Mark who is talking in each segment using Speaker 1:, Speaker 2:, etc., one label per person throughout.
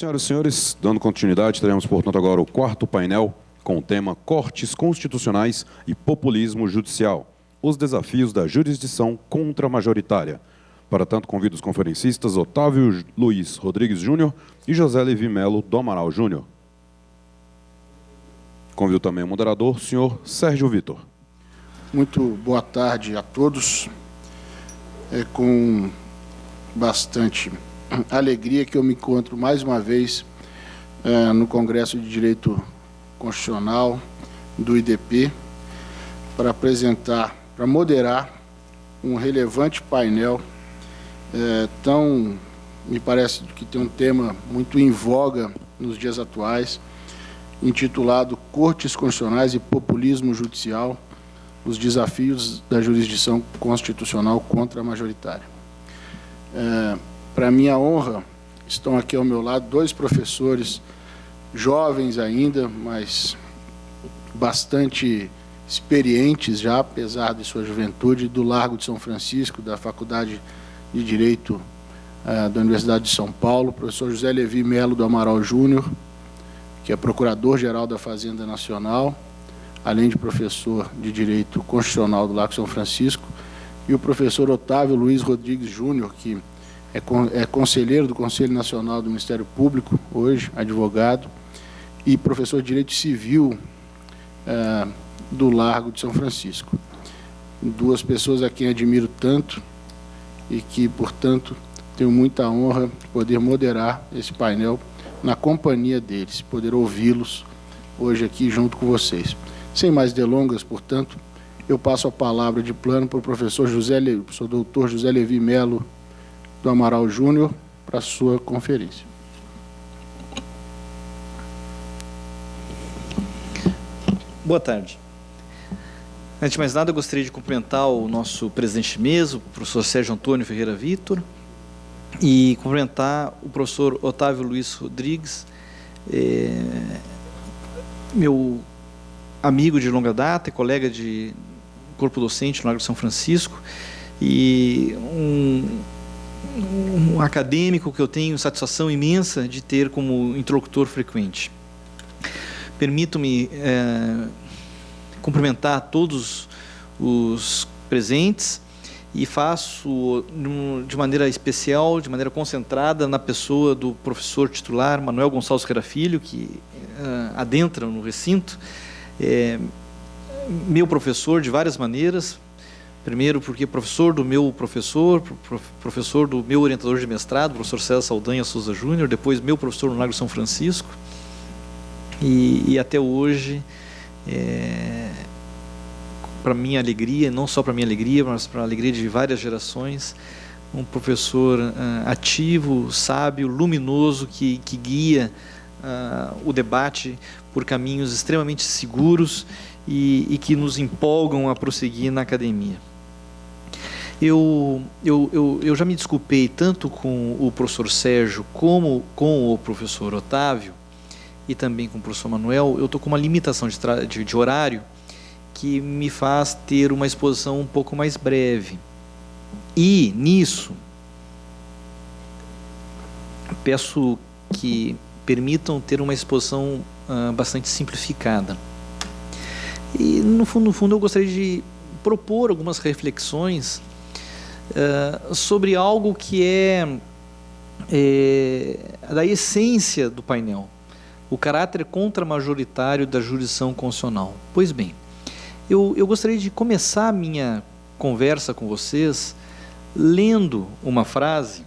Speaker 1: Senhoras e senhores, dando continuidade, teremos, portanto, agora o quarto painel com o tema Cortes Constitucionais e Populismo Judicial, os desafios da jurisdição contra-majoritária. Para tanto, convido os conferencistas Otávio Luiz Rodrigues Júnior e José Levi Melo do Amaral Júnior. Convido também o moderador, o senhor Sérgio Vitor.
Speaker 2: Muito boa tarde a todos. É com bastante alegria que eu me encontro mais uma vez no Congresso de Direito Constitucional do IDP para apresentar, para moderar um relevante painel me parece que tem um tema muito em voga nos dias atuais, intitulado Cortes Constitucionais e Populismo Judicial, os desafios da jurisdição constitucional contra-majoritária. Para minha honra, estão aqui ao meu lado dois professores jovens ainda, mas bastante experientes já, apesar de sua juventude, do Largo de São Francisco, da Faculdade de Direito da Universidade de São Paulo, professor José Levi Melo do Amaral Júnior, que é Procurador-Geral da Fazenda Nacional, além de professor de Direito Constitucional do Largo de São Francisco, e o professor Otávio Luiz Rodrigues Júnior, que é conselheiro do Conselho Nacional do Ministério Público, hoje, advogado, e professor de Direito Civil do Largo de São Francisco. Duas pessoas a quem admiro tanto e que, portanto, tenho muita honra de poder moderar esse painel na companhia deles, poder ouvi-los hoje aqui junto com vocês. Sem mais delongas, portanto, eu passo a palavra de plano para o professor doutor José Levi Melo do Amaral Júnior, para a sua conferência.
Speaker 3: Boa tarde. Antes de mais nada, eu gostaria de cumprimentar o nosso presidente de mesa, o professor Sérgio Antônio Ferreira Vitor, e cumprimentar o professor Otávio Luiz Rodrigues, meu amigo de longa data e colega de corpo docente no Largo de São Francisco, e um acadêmico que eu tenho satisfação imensa de ter como interlocutor frequente. Permito-me cumprimentar todos os presentes e faço de maneira especial, de maneira concentrada, na pessoa do professor titular Manuel Gonçalves Ferreira Filho, que adentra no recinto, meu professor de várias maneiras. Primeiro, porque professor do meu professor, professor do meu orientador de mestrado, professor César Saldanha Souza Júnior, depois meu professor no Largo de São Francisco, e até hoje, para minha alegria, não só para minha alegria, mas para a alegria de várias gerações, um professor ativo, sábio, luminoso, que guia o debate por caminhos extremamente seguros e que nos empolgam a prosseguir na academia. Eu já me desculpei tanto com o professor Sérgio como com o professor Otávio e também com o professor Manuel. Eu estou com uma limitação de horário que me faz ter uma exposição um pouco mais breve. E, nisso, peço que permitam ter uma exposição bastante simplificada. E, no fundo, eu gostaria de propor algumas reflexões sobre algo que é da essência do painel, o caráter contra-majoritário da jurisdição constitucional. Pois bem, eu gostaria de começar a minha conversa com vocês lendo uma frase,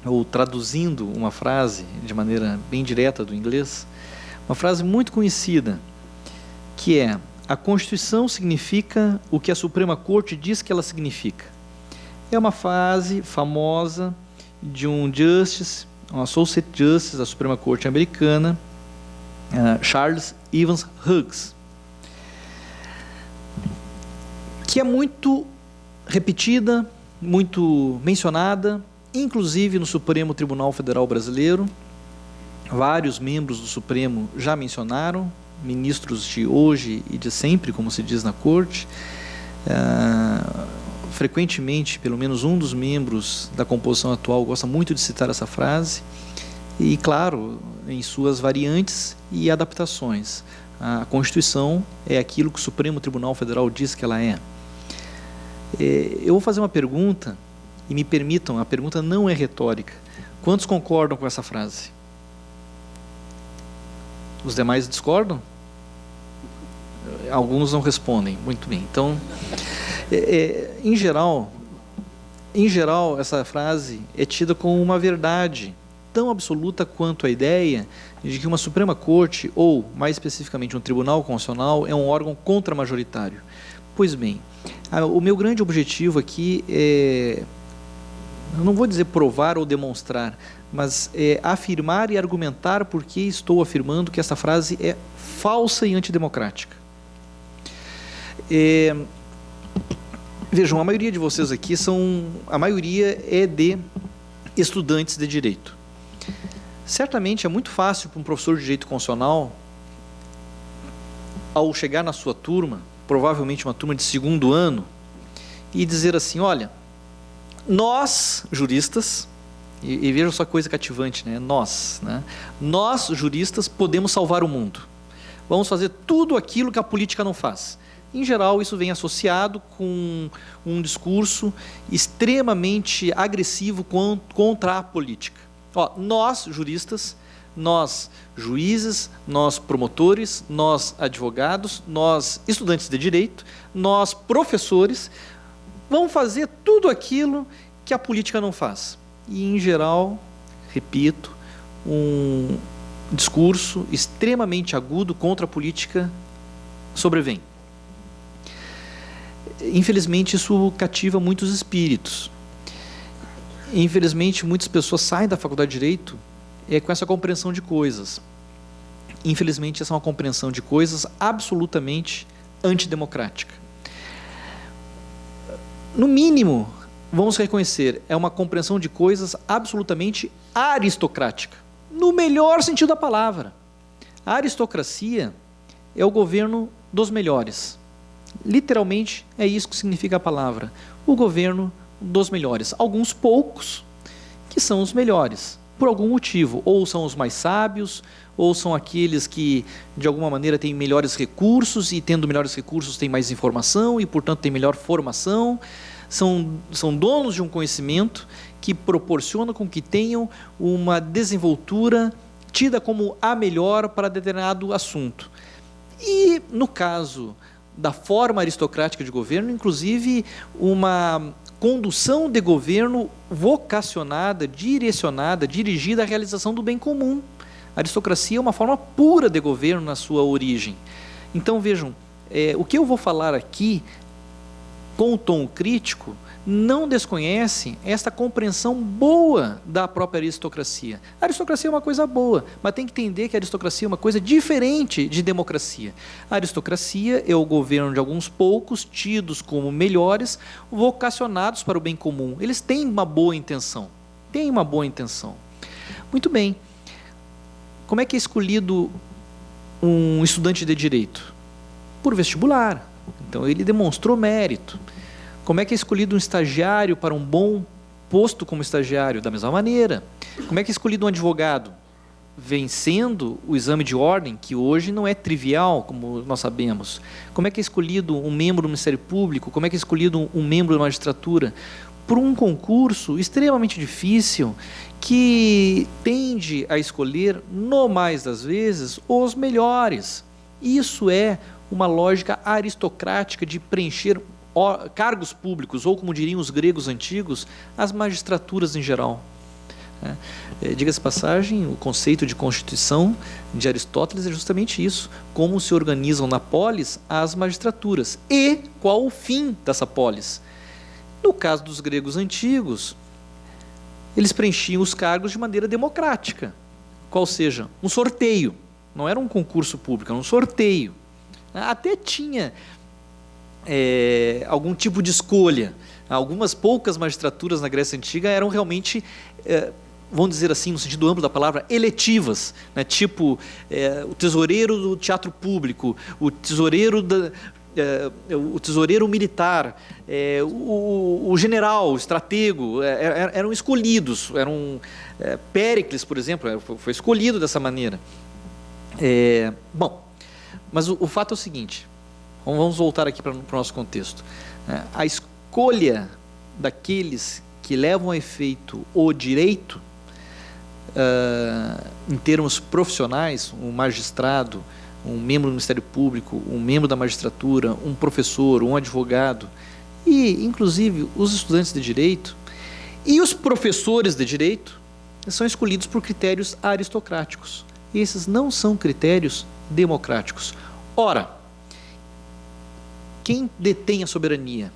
Speaker 3: ou traduzindo uma frase de maneira bem direta do inglês, uma frase muito conhecida, que é: a Constituição significa o que a Suprema Corte diz que ela significa. É uma frase famosa de um Associate Justice da Suprema Corte americana, Charles Evans Hughes, que é muito repetida, muito mencionada, inclusive no Supremo Tribunal Federal Brasileiro. Vários membros do Supremo já mencionaram, ministros de hoje e de sempre, como se diz na Corte. Frequentemente, pelo menos um dos membros da composição atual gosta muito de citar essa frase, e, claro, em suas variantes e adaptações. A Constituição é aquilo que o Supremo Tribunal Federal diz que ela é. Eu vou fazer uma pergunta, e me permitam, a pergunta não é retórica. Quantos concordam com essa frase? Os demais discordam? Alguns não respondem. Muito bem. Então, em geral, essa frase é tida como uma verdade tão absoluta quanto a ideia de que uma Suprema Corte, ou, mais especificamente, um Tribunal Constitucional, é um órgão contramajoritário. Pois bem, o meu grande objetivo aqui é, eu não vou dizer provar ou demonstrar, mas é afirmar e argumentar por que estou afirmando que essa frase é falsa e antidemocrática. Vejam, a maioria de vocês aqui a maioria é de estudantes de direito. Certamente é muito fácil para um professor de direito constitucional, ao chegar na sua turma, provavelmente uma turma de segundo ano, e dizer assim: olha, nós, juristas, e vejam só coisa cativante, né? Nós juristas podemos salvar o mundo. Vamos fazer tudo aquilo que a política não faz. Em geral, isso vem associado com um discurso extremamente agressivo contra a política. Nós, juristas, nós, juízes, nós, promotores, nós, advogados, nós, estudantes de direito, nós, professores, vamos fazer tudo aquilo que a política não faz. E, em geral, repito, um discurso extremamente agudo contra a política sobrevém. Infelizmente, isso cativa muitos espíritos. Infelizmente, muitas pessoas saem da faculdade de Direito com essa compreensão de coisas. Infelizmente, essa é uma compreensão de coisas absolutamente antidemocrática. No mínimo, vamos reconhecer, é uma compreensão de coisas absolutamente aristocrática, no melhor sentido da palavra. A aristocracia é o governo dos melhores. Literalmente, é isso que significa a palavra, o governo dos melhores. Alguns poucos que são os melhores, por algum motivo, ou são os mais sábios, ou são aqueles que, de alguma maneira, têm melhores recursos, e tendo melhores recursos têm mais informação, e, portanto, têm melhor formação, são donos de um conhecimento que proporciona com que tenham uma desenvoltura tida como a melhor para determinado assunto. E, no caso da forma aristocrática de governo, inclusive uma condução de governo vocacionada, direcionada, dirigida à realização do bem comum. A aristocracia é uma forma pura de governo na sua origem. Então, vejam, o que eu vou falar aqui, com o tom crítico, não desconhece esta compreensão boa da própria aristocracia. A aristocracia é uma coisa boa, mas tem que entender que a aristocracia é uma coisa diferente de democracia. A aristocracia é o governo de alguns poucos, tidos como melhores, vocacionados para o bem comum. Eles têm uma boa intenção. Muito bem. Como é que é escolhido um estudante de direito? Por vestibular. Então, ele demonstrou mérito. Como é que é escolhido um estagiário para um bom posto como estagiário? Da mesma maneira. Como é que é escolhido um advogado? Vencendo o exame de ordem, que hoje não é trivial, como nós sabemos. Como é que é escolhido um membro do Ministério Público? Como é que é escolhido um membro da magistratura? Por um concurso extremamente difícil, que tende a escolher, no mais das vezes, os melhores. Isso é uma lógica aristocrática de preencher cargos públicos, ou, como diriam os gregos antigos, as magistraturas em geral. Diga-se passagem, o conceito de Constituição de Aristóteles é justamente isso: como se organizam na polis as magistraturas e qual o fim dessa polis. No caso dos gregos antigos, eles preenchiam os cargos de maneira democrática, qual seja, um sorteio. Não era um concurso público, era um sorteio. Até tinha algum tipo de escolha. Algumas poucas magistraturas na Grécia Antiga eram realmente, vamos dizer assim, no sentido amplo da palavra, eletivas, né? Tipo o tesoureiro do teatro público, o tesoureiro o tesoureiro militar, o general, o estratego, eram escolhidos, Péricles, por exemplo, foi escolhido dessa maneira. Bom, mas o fato é o seguinte, vamos voltar aqui para o nosso contexto. A escolha daqueles que levam a efeito o direito, em termos profissionais, um magistrado, um membro do Ministério Público, um membro da magistratura, um professor, um advogado e, inclusive, os estudantes de direito e os professores de direito são escolhidos por critérios aristocráticos. Esses não são critérios democráticos. Ora, quem detém a soberania?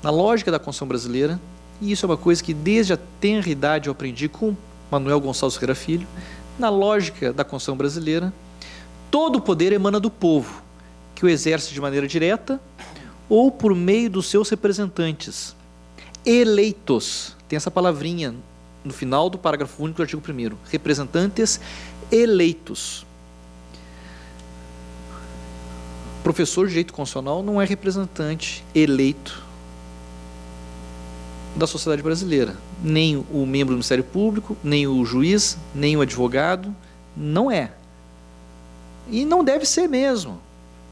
Speaker 3: Na lógica da Constituição brasileira, e isso é uma coisa que desde a tenra idade eu aprendi com Manuel Gonçalves Ferreira Filho, na lógica da Constituição brasileira, todo o poder emana do povo, que o exerce de maneira direta ou por meio dos seus representantes, eleitos. Tem essa palavrinha no final do parágrafo único do artigo 1º. Representantes eleitos. Professor de direito constitucional não é representante eleito da sociedade brasileira. Nem o membro do Ministério Público, nem o juiz, nem o advogado, não é. E não deve ser mesmo,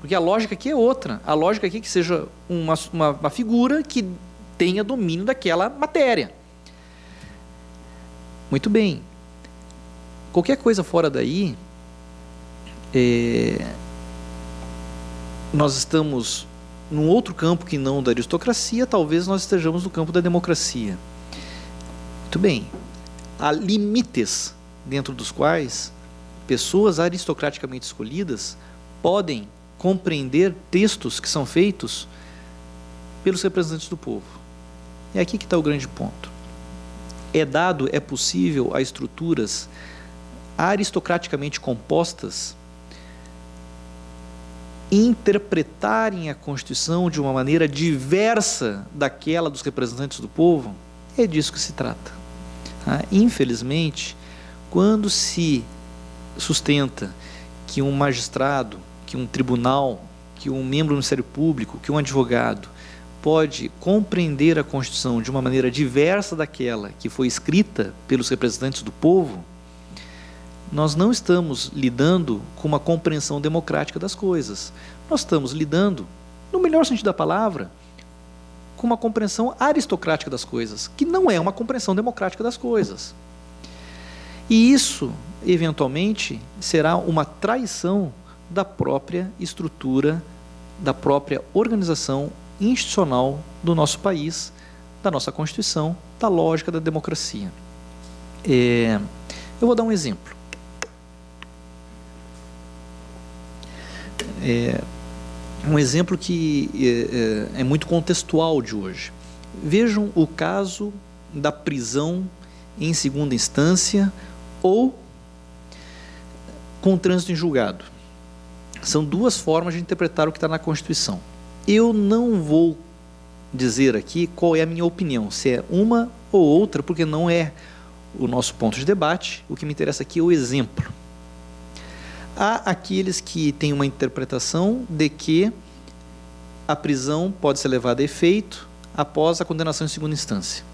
Speaker 3: porque a lógica aqui é outra. A lógica aqui é que seja uma figura que tenha domínio daquela matéria. Muito bem. Qualquer coisa fora daí, nós estamos num outro campo que não da aristocracia, talvez nós estejamos no campo da democracia. Muito bem. Há limites dentro dos quais pessoas aristocraticamente escolhidas podem compreender textos que são feitos pelos representantes do povo. É aqui que está o grande ponto. É possível a estruturas aristocraticamente compostas interpretarem a Constituição de uma maneira diversa daquela dos representantes do povo? É disso que se trata. Infelizmente, quando se sustenta que um magistrado, que um tribunal, que um membro do Ministério Público, que um advogado pode compreender a Constituição de uma maneira diversa daquela que foi escrita pelos representantes do povo, nós não estamos lidando com uma compreensão democrática das coisas. Nós estamos lidando, no melhor sentido da palavra, com uma compreensão aristocrática das coisas, que não é uma compreensão democrática das coisas. E isso, eventualmente, será uma traição da própria estrutura, da própria organização institucional do nosso país, da nossa Constituição, da lógica da democracia. Eu vou dar um exemplo. Um exemplo que é muito contextual de hoje. Vejam o caso da prisão em segunda instância ou com trânsito em julgado. São duas formas de interpretar o que está na Constituição. Eu não vou dizer aqui qual é a minha opinião, se é uma ou outra, porque não é o nosso ponto de debate. O que me interessa aqui é o exemplo. Há aqueles que têm uma interpretação de que a prisão pode ser levada a efeito após a condenação em segunda instância.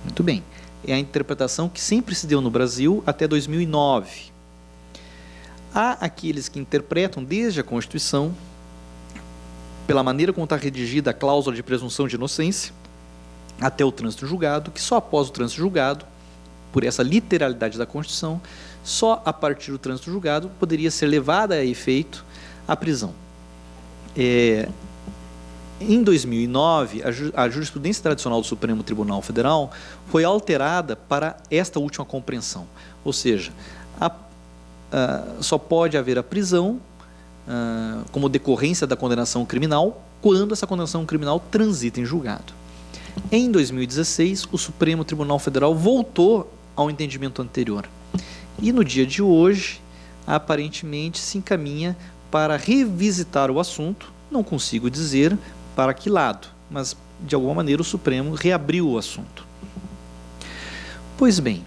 Speaker 3: Muito bem. É a interpretação que sempre se deu no Brasil até 2009. Há aqueles que interpretam desde a Constituição, pela maneira como está redigida a cláusula de presunção de inocência, até o trânsito julgado, que só após o trânsito julgado, por essa literalidade da Constituição, só a partir do trânsito julgado poderia ser levada a efeito a prisão. Em 2009, a jurisprudência tradicional do Supremo Tribunal Federal foi alterada para esta última compreensão, ou seja, só pode haver a prisão como decorrência da condenação criminal quando essa condenação criminal transita em julgado. Em 2016, o Supremo Tribunal Federal voltou ao entendimento anterior. E no dia de hoje, aparentemente se encaminha para revisitar o assunto, não consigo dizer para que lado, mas de alguma maneira o Supremo reabriu o assunto. Pois bem,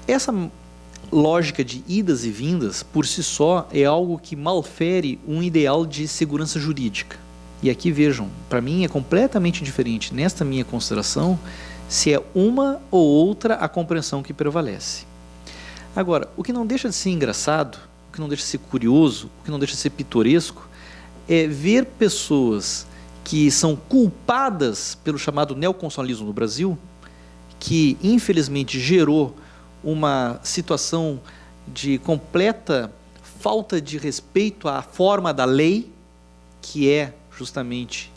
Speaker 3: essa lógica de idas e vindas, por si só, é algo que malfere um ideal de segurança jurídica. E aqui vejam, para mim é completamente diferente, nesta minha consideração, se é uma ou outra a compreensão que prevalece. Agora, o que não deixa de ser engraçado, o que não deixa de ser curioso, o que não deixa de ser pitoresco, é ver pessoas que são culpadas pelo chamado neoconstitucionalismo no Brasil, que infelizmente gerou uma situação de completa falta de respeito à forma da lei, que é justamente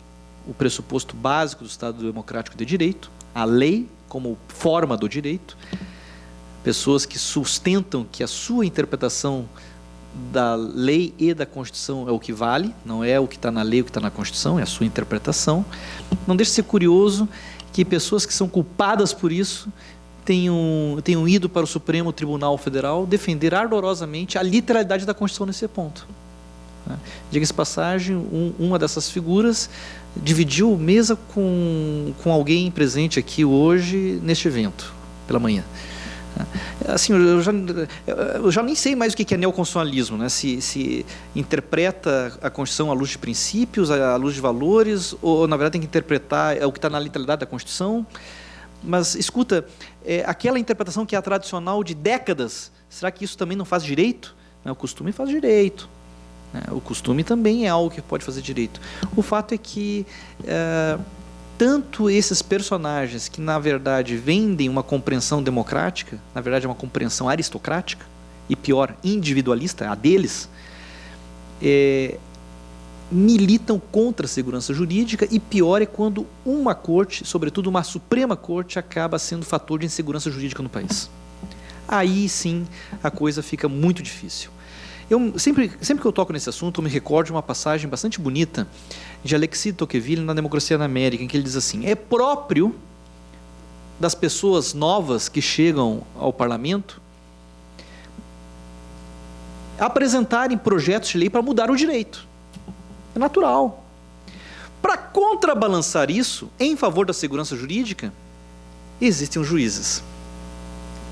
Speaker 3: o pressuposto básico do Estado Democrático de Direito, a lei como forma do direito, pessoas que sustentam que a sua interpretação da lei e da Constituição é o que vale, não é o que está na lei, o que está na Constituição, é a sua interpretação. Não deixa de ser curioso que pessoas que são culpadas por isso tenham ido para o Supremo Tribunal Federal defender ardorosamente a literalidade da Constituição nesse ponto. Diga-se de passagem, uma dessas figuras dividiu mesa com alguém presente aqui hoje neste evento, pela manhã. Assim, eu já nem sei mais o que é neoconstitucionalismo, né? Se interpreta a Constituição à luz de princípios, à luz de valores, ou na verdade tem que interpretar o que está na literalidade da Constituição. Mas, escuta, aquela interpretação que é a tradicional de décadas, será que isso também não faz direito? O costume faz direito. O costume também é algo que pode fazer direito. O fato é que tanto esses personagens que, na verdade, vendem uma compreensão democrática, na verdade é uma compreensão aristocrática, e pior, individualista, a deles, militam contra a segurança jurídica, e pior é quando uma corte, sobretudo uma Suprema Corte, acaba sendo fator de insegurança jurídica no país. Aí sim a coisa fica muito difícil. Sempre que eu toco nesse assunto, eu me recordo de uma passagem bastante bonita de Alexis de Tocqueville na Democracia na América, em que ele diz assim: é próprio das pessoas novas que chegam ao parlamento apresentarem projetos de lei para mudar o direito. É natural. Para contrabalançar isso, em favor da segurança jurídica, existem os juízes.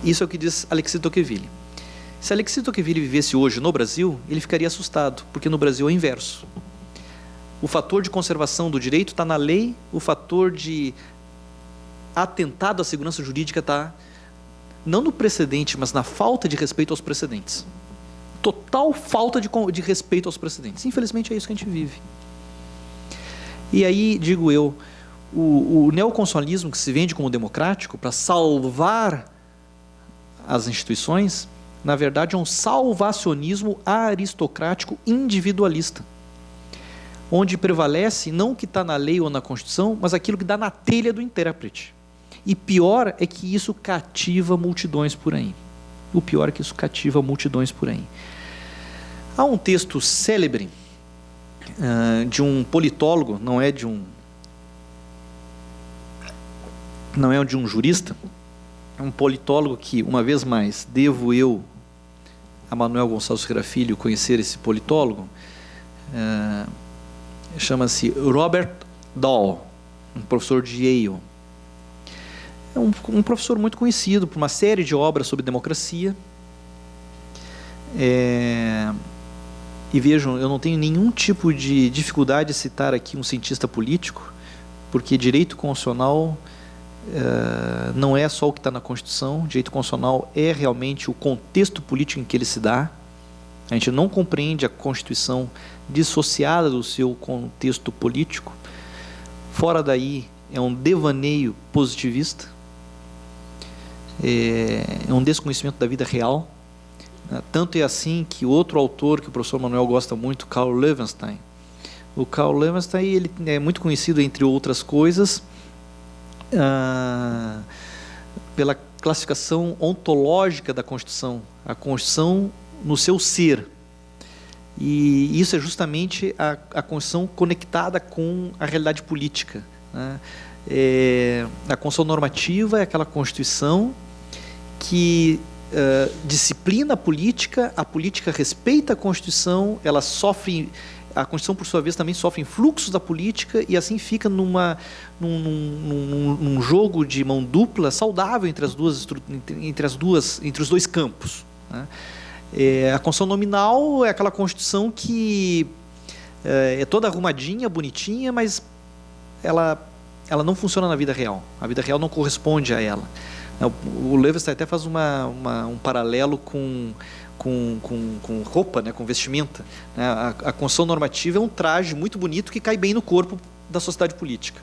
Speaker 3: Isso é o que diz Alexis de Tocqueville. Se Alexis de Tocqueville vivesse hoje no Brasil, ele ficaria assustado, porque no Brasil é o inverso. O fator de conservação do direito está na lei, o fator de atentado à segurança jurídica está não no precedente, mas na falta de respeito aos precedentes. Total falta de respeito aos precedentes. Infelizmente é isso que a gente vive. E aí, digo eu, o neoconstitucionalismo que se vende como democrático para salvar as instituições, na verdade é um salvacionismo aristocrático individualista, onde prevalece não o que está na lei ou na Constituição, mas aquilo que dá na telha do intérprete. E pior é que isso cativa multidões por aí. O pior é que isso cativa multidões por aí. Há um texto célebre de um politólogo, não é de um jurista, é um politólogo que, uma vez mais, devo eu a Manuel Gonçalves Ferreira Filho conhecer esse politólogo. Chama-se Robert Dahl, um professor de Yale. É um professor muito conhecido por uma série de obras sobre democracia. E vejam, eu não tenho nenhum tipo de dificuldade de citar aqui um cientista político, porque direito constitucional não é só o que está na Constituição. Direito constitucional é realmente o contexto político em que ele se dá. A gente não compreende a Constituição dissociada do seu contexto político. Fora daí, é um devaneio positivista, é um desconhecimento da vida real. Tanto é assim que outro autor que o professor Manuel gosta muito, Karl Loewenstein. O Karl Loewenstein, ele é muito conhecido, entre outras coisas, pela classificação ontológica da Constituição, a Constituição no seu ser. E isso é justamente a Constituição conectada com a realidade política, né? A Constituição normativa é aquela Constituição que disciplina a política respeita a Constituição, a Constituição, por sua vez, também sofre influxos da política, e assim fica num jogo de mão dupla saudável entre os dois campos, né? A Constituição nominal é aquela Constituição que é toda arrumadinha, bonitinha, mas ela não funciona na vida real. A vida real não corresponde a ela. O Levenstein até faz um paralelo com roupa, né, com vestimenta. A Constituição normativa é um traje muito bonito que cai bem no corpo da sociedade política.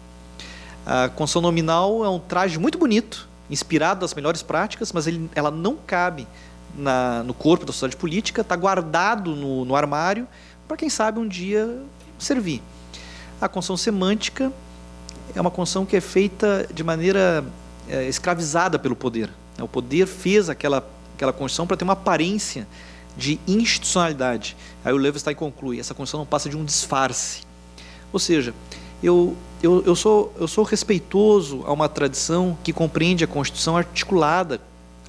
Speaker 3: A Constituição nominal é um traje muito bonito, inspirado das melhores práticas, mas ela não cabe no corpo da sociedade política, está guardado no armário, para quem sabe um dia servir. A Constituição semântica é uma Constituição que é feita de maneira escravizada pelo poder. O poder fez aquela Constituição para ter uma aparência de institucionalidade. Aí o Levenstein conclui, essa Constituição não passa de um disfarce. Ou seja, eu sou respeitoso a uma tradição que compreende a Constituição articulada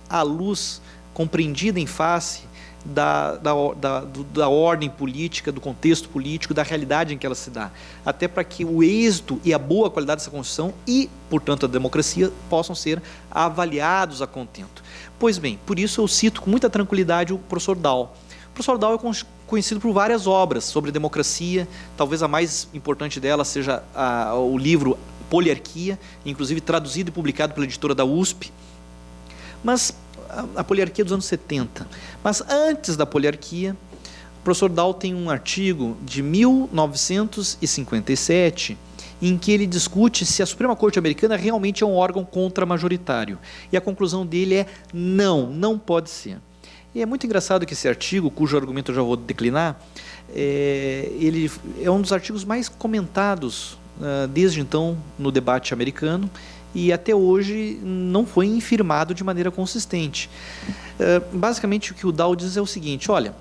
Speaker 3: à luz, compreendida em face da ordem política, do contexto político, da realidade em que ela se dá, até para que o êxito e a boa qualidade dessa Constituição e, portanto, a democracia possam ser avaliados a contento. Pois bem, por isso eu cito com muita tranquilidade o professor Dahl. O professor Dahl é conhecido por várias obras sobre democracia, talvez a mais importante dela seja o livro Poliarquia, inclusive traduzido e publicado pela editora da USP, mas a poliarquia dos anos 70. Mas antes da poliarquia, o professor Dahl tem um artigo de 1957 em que ele discute se a Suprema Corte Americana realmente é um órgão contramajoritário. E a conclusão dele é não pode ser. E é muito engraçado que esse artigo, cujo argumento eu já vou declinar, ele é um dos artigos mais comentados desde então no debate americano, e até hoje não foi infirmado de maneira consistente. Basicamente o que o Dahl diz é o seguinte: olha,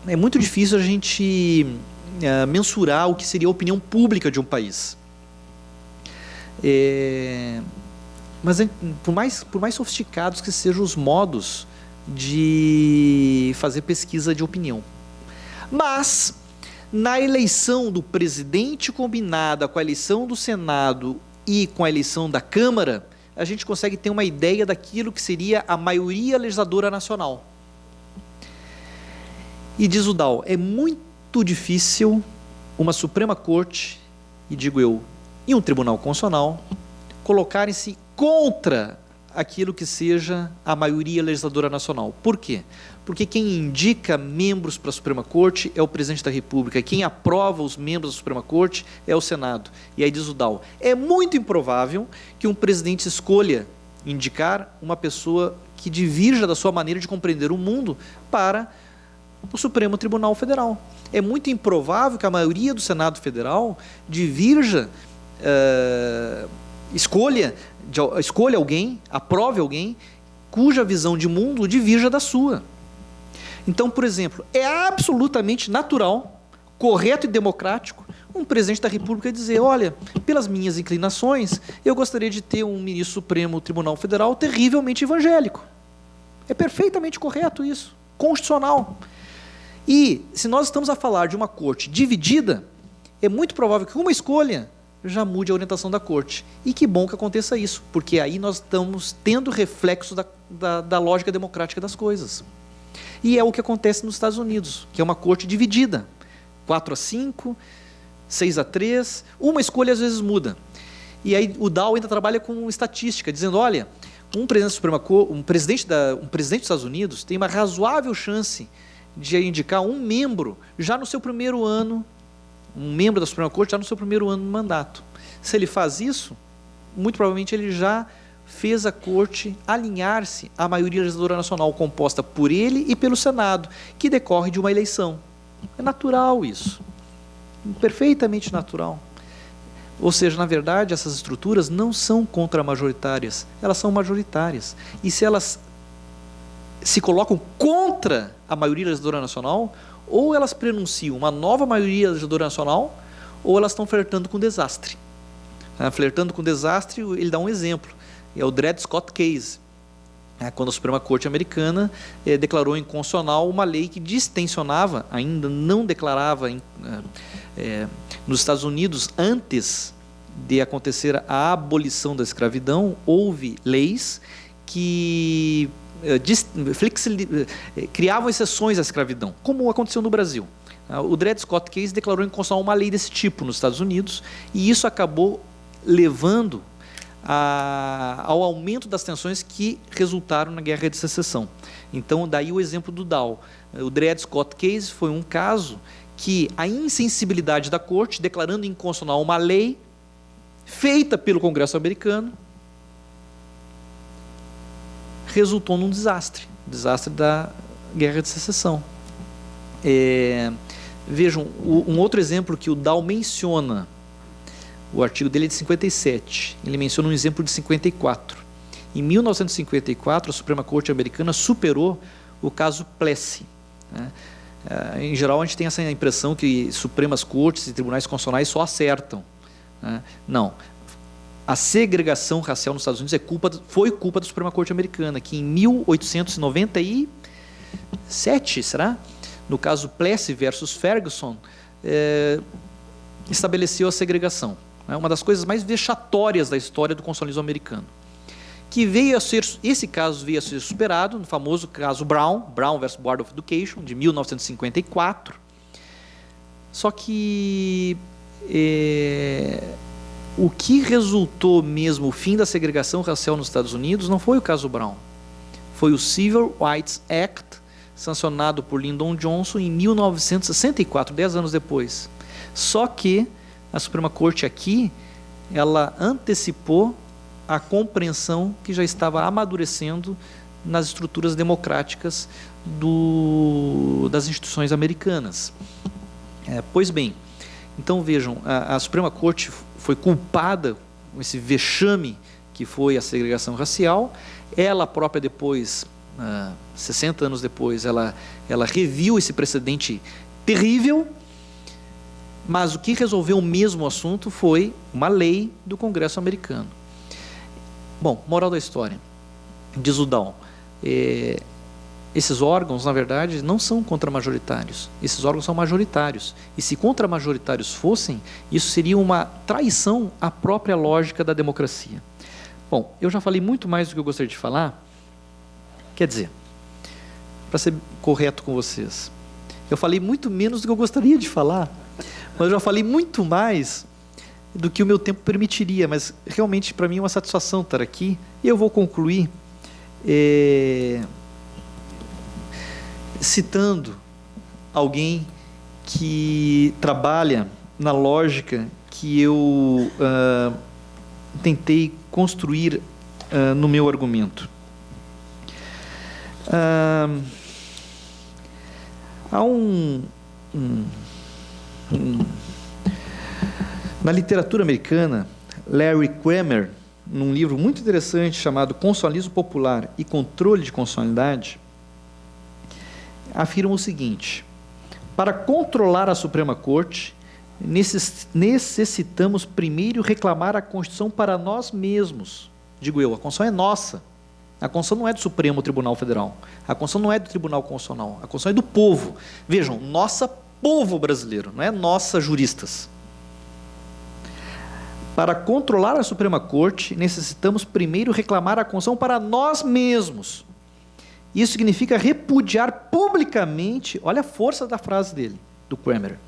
Speaker 3: é muito difícil a gente mensurar o que seria a opinião pública de um país. Mas por mais sofisticados que sejam os modos de fazer pesquisa de opinião. Mas, na eleição do presidente combinada com a eleição do Senado e com a eleição da Câmara, a gente consegue ter uma ideia daquilo que seria a maioria legisladora nacional. E diz o Dahl, é muito difícil uma Suprema Corte, e digo eu, e um Tribunal Constitucional, colocarem-se contra aquilo que seja a maioria legisladora nacional. Por quê? Porque quem indica membros para a Suprema Corte é o Presidente da República, quem aprova os membros da Suprema Corte é o Senado. E aí diz o Dahl, é muito improvável que um presidente escolha indicar uma pessoa que divirja da sua maneira de compreender o mundo para o Supremo Tribunal Federal. É muito improvável que a maioria do Senado Federal divirja, escolha alguém, aprove alguém, cuja visão de mundo divirja da sua. Então, por exemplo, é absolutamente natural, correto e democrático, um presidente da República dizer, olha, pelas minhas inclinações, eu gostaria de ter um ministro supremo do Tribunal Federal terrivelmente evangélico. É perfeitamente correto isso, constitucional. E, se nós estamos a falar de uma corte dividida, é muito provável que uma escolha já mude a orientação da corte. E que bom que aconteça isso, porque aí nós estamos tendo reflexo da lógica democrática das coisas. E é o que acontece nos Estados Unidos, que é uma corte dividida, 4-5, 6-3, uma escolha às vezes muda. E aí o Dahl ainda trabalha com estatística, dizendo, olha, um presidente dos Estados Unidos tem uma razoável chance de indicar um membro já no seu primeiro ano, um membro da Suprema Corte já no seu primeiro ano de mandato. Se ele faz isso, muito provavelmente ele já fez a Corte alinhar-se à maioria legisladora nacional composta por ele e pelo Senado, que decorre de uma eleição. É natural isso, perfeitamente natural. Ou seja, na verdade, essas estruturas não são contramajoritárias, elas são majoritárias. E se elas se colocam contra a maioria legisladora nacional, ou elas prenunciam uma nova maioria legisladora nacional, ou elas estão flertando com desastre. Flertando com desastre, ele dá um exemplo, é o Dred Scott Case, quando a Suprema Corte Americana declarou inconstitucional uma lei que distensionava, ainda não declarava nos Estados Unidos, antes de acontecer a abolição da escravidão, houve leis que criavam exceções à escravidão, como aconteceu no Brasil. O Dred Scott Case declarou inconstitucional uma lei desse tipo nos Estados Unidos, e isso acabou levando ao aumento das tensões que resultaram na Guerra de Secessão. Então, daí o exemplo do Dow. O Dred Scott Case foi um caso que a insensibilidade da Corte, declarando inconstitucional uma lei feita pelo Congresso americano, resultou num desastre da Guerra de Secessão. Vejam, um outro exemplo que o Dow menciona, o artigo dele é de 57, ele menciona um exemplo de 54. Em 1954, a Suprema Corte americana superou o caso Plessy, né? Em geral, a gente tem essa impressão que Supremas Cortes e Tribunais Constitucionais só acertam, né? Não. A segregação racial nos Estados Unidos foi culpa da Suprema Corte americana, que em 1897, será? No caso Plessy versus Ferguson, estabeleceu a segregação. Uma das coisas mais vexatórias da história do constitucionalismo americano. Esse caso veio a ser superado no famoso caso Brown versus Board of Education, de 1954. Só que o que resultou mesmo o fim da segregação racial nos Estados Unidos não foi o caso Brown. Foi o Civil Rights Act, sancionado por Lyndon Johnson em 1964, 10 anos depois. Só que a Suprema Corte aqui, ela antecipou a compreensão que já estava amadurecendo nas estruturas democráticas das instituições americanas. Pois bem, então vejam, a Suprema Corte foi culpada com esse vexame que foi a segregação racial. Ela própria depois, 60 anos depois, ela reviu esse precedente terrível, mas o que resolveu o mesmo assunto foi uma lei do Congresso americano. Bom, moral da história, diz o Dow, esses órgãos, na verdade, não são contramajoritários, esses órgãos são majoritários, e se contramajoritários fossem, isso seria uma traição à própria lógica da democracia. Bom, eu já falei muito mais do que eu gostaria de falar, quer dizer, para ser correto com vocês, eu falei muito menos do que eu gostaria de falar, mas eu já falei muito mais do que o meu tempo permitiria, mas realmente para mim é uma satisfação estar aqui, e eu vou concluir citando alguém que trabalha na lógica que eu tentei construir no meu argumento. Há na literatura americana, Larry Kramer, num livro muito interessante chamado Constitucionalismo Popular e Controle de Constitucionalidade, afirma o seguinte: para controlar a Suprema Corte, necessitamos primeiro reclamar a Constituição para nós mesmos. Digo eu, a Constituição é nossa. A Constituição não é do Supremo Tribunal Federal. A Constituição não é do Tribunal Constitucional. A Constituição é do povo. Vejam, nossa povo brasileiro, não é nossa juristas. Para controlar a Suprema Corte, necessitamos primeiro reclamar a Constituição para nós mesmos. Isso significa repudiar publicamente, olha a força da frase dele, do Kramer.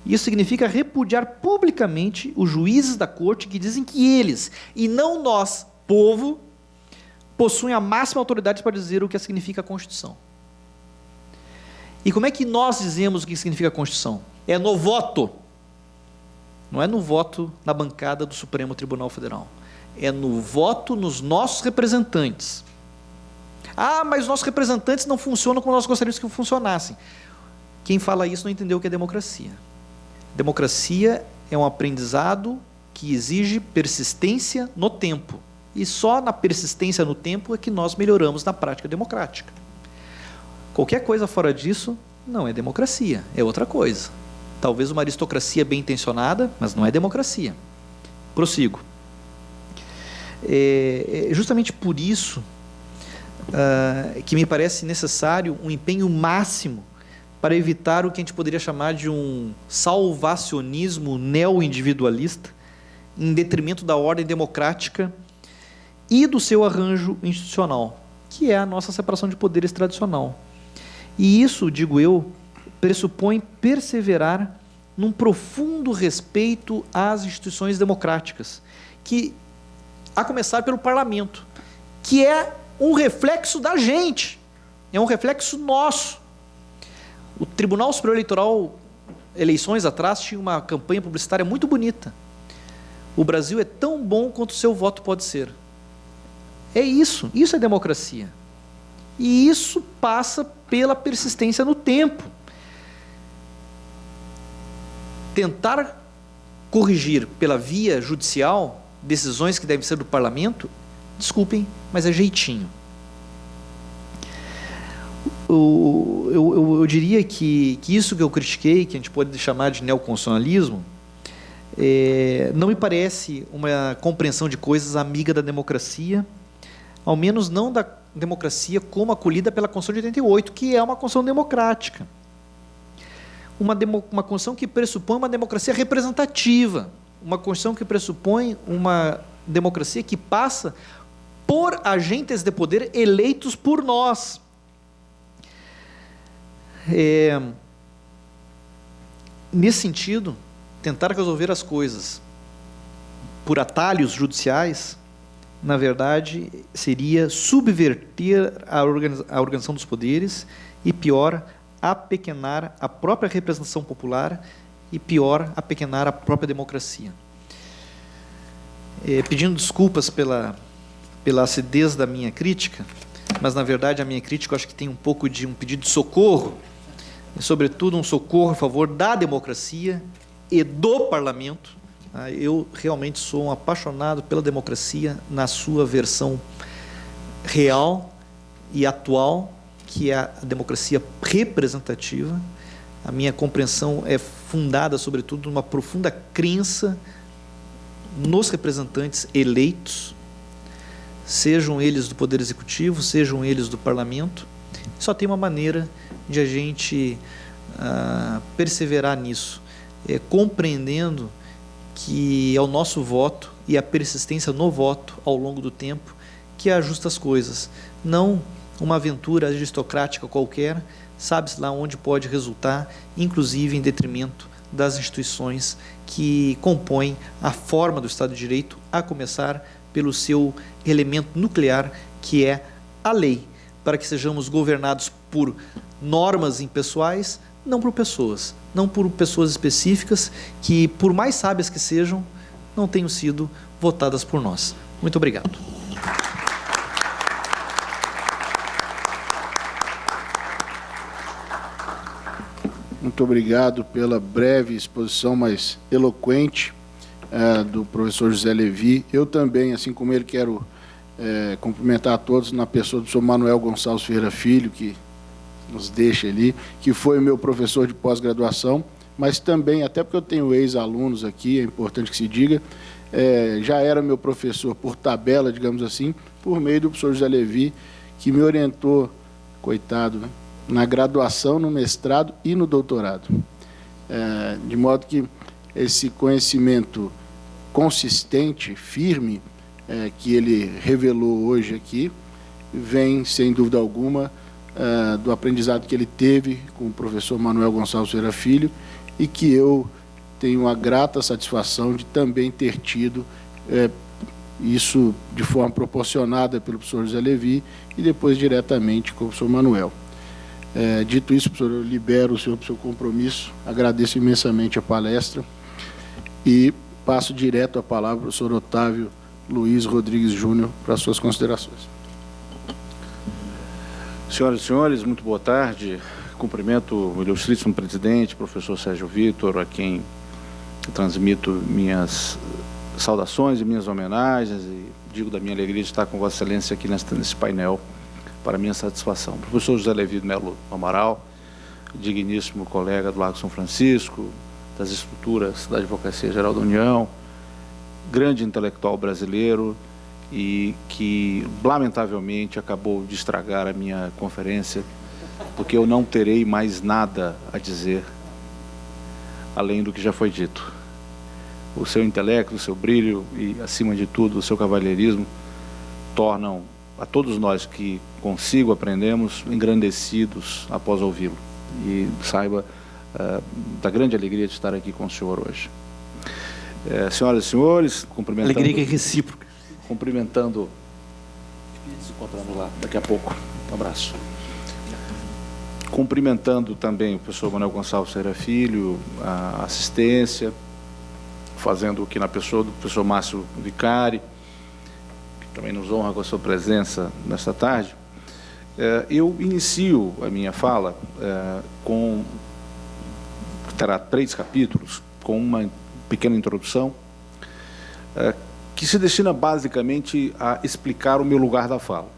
Speaker 3: Isso significa repudiar publicamente os juízes da Corte que dizem que eles, e não nós, povo, possuem a máxima autoridade para dizer o que significa a Constituição. E como é que nós dizemos o que significa a Constituição? É no voto. Não é no voto na bancada do Supremo Tribunal Federal. É no voto nos nossos representantes. Ah, mas os nossos representantes não funcionam como nós gostaríamos que funcionassem. Quem fala isso não entendeu o que é democracia. Democracia é um aprendizado que exige persistência no tempo. E só na persistência no tempo é que nós melhoramos na prática democrática. Qualquer coisa fora disso não é democracia, é outra coisa. Talvez uma aristocracia bem intencionada, mas não é democracia. Prossigo. Justamente por isso que me parece necessário um empenho máximo para evitar o que a gente poderia chamar de um salvacionismo neo-individualista em detrimento da ordem democrática e do seu arranjo institucional, que é a nossa separação de poderes tradicional. E isso, digo eu, pressupõe perseverar num profundo respeito às instituições democráticas, que, a começar pelo parlamento, que é um reflexo da gente, é um reflexo nosso. O Tribunal Superior Eleitoral, eleições atrás, tinha uma campanha publicitária muito bonita. O Brasil é tão bom quanto o seu voto pode ser. É isso é democracia. E isso passa pela persistência no tempo. Tentar corrigir pela via judicial decisões que devem ser do parlamento, desculpem, mas é jeitinho. Eu diria que isso que eu critiquei, que a gente pode chamar de neoconstitucionalismo, não me parece uma compreensão de coisas amiga da democracia, ao menos não da democracia como acolhida pela Constituição de 88, que é uma Constituição democrática. Uma Constituição que pressupõe uma democracia representativa, uma Constituição que pressupõe uma democracia que passa por agentes de poder eleitos por nós. Nesse sentido, tentar resolver as coisas por atalhos judiciais, na verdade, seria subverter a organização dos poderes e, pior, apequenar a própria representação popular e, pior, apequenar a própria democracia. Pedindo desculpas pela acidez da minha crítica, mas, na verdade, a minha crítica eu acho que tem um pouco de um pedido de socorro, e, sobretudo, um socorro a favor da democracia e do parlamento. Eu realmente sou um apaixonado pela democracia na sua versão real e atual, que é a democracia representativa. A minha compreensão é fundada, sobretudo, numa profunda crença nos representantes eleitos, sejam eles do Poder Executivo, sejam eles do Parlamento. Só tem uma maneira de a gente perseverar nisso, compreendendo que é o nosso voto e a persistência no voto ao longo do tempo que ajusta as coisas, não uma aventura aristocrática qualquer, sabe-se lá onde pode resultar, inclusive em detrimento das instituições que compõem a forma do Estado de Direito, a começar pelo seu elemento nuclear, que é a lei, para que sejamos governados por normas impessoais, não por pessoas, não por pessoas específicas que, por mais sábias que sejam, não tenham sido votadas por nós. Muito obrigado.
Speaker 2: Muito obrigado pela breve exposição, mas eloquente, do professor José Levi. Eu também, assim como ele, quero cumprimentar a todos na pessoa do senhor Manuel Gonçalves Ferreira Filho, que nos deixa ali, que foi meu professor de pós-graduação, mas também, até porque eu tenho ex-alunos aqui, é importante que se diga, já era meu professor por tabela, digamos assim, por meio do professor José Levi, que me orientou, coitado, né, na graduação, no mestrado e no doutorado. De modo que esse conhecimento consistente, firme, que ele revelou hoje aqui, vem, sem dúvida alguma, do aprendizado que ele teve com o professor Manuel Gonçalves Ferreira Filho, e que eu tenho a grata satisfação de também ter tido isso de forma proporcionada pelo professor José Levi e depois diretamente com o professor Manuel. Dito isso, professor, eu libero o senhor para o seu compromisso, agradeço imensamente a palestra e passo direto a palavra ao professor Otávio Luiz Rodrigues Júnior para as suas considerações.
Speaker 4: Senhoras e senhores, muito boa tarde. Cumprimento o ilustríssimo presidente, professor Sérgio Vitor, a quem transmito minhas saudações e minhas homenagens e digo da minha alegria de estar com Vossa Excelência aqui nesse painel para minha satisfação. Professor José Levi Melo Amaral, digníssimo colega do Largo São Francisco, das estruturas da Advocacia Geral da União, grande intelectual brasileiro, e que, lamentavelmente, acabou de estragar a minha conferência, porque eu não terei mais nada a dizer, além do que já foi dito. O seu intelecto, o seu brilho e, acima de tudo, o seu cavalheirismo tornam a todos nós que consigo aprendemos, engrandecidos após ouvi-lo. E saiba da grande alegria de estar aqui com o senhor hoje. Senhoras e senhores, cumprimentando...
Speaker 3: Alegria que é recíproca.
Speaker 4: Cumprimentando... Se encontrando lá daqui a pouco. Um abraço. Cumprimentando também o professor Manuel Gonçalves Ferreira Filho, a assistência, fazendo aqui na pessoa do professor Márcio Vicari, que também nos honra com a sua presença nesta tarde. Eu inicio a minha fala que terá 3 capítulos, com uma pequena introdução, que se destina basicamente a explicar o meu lugar da fala.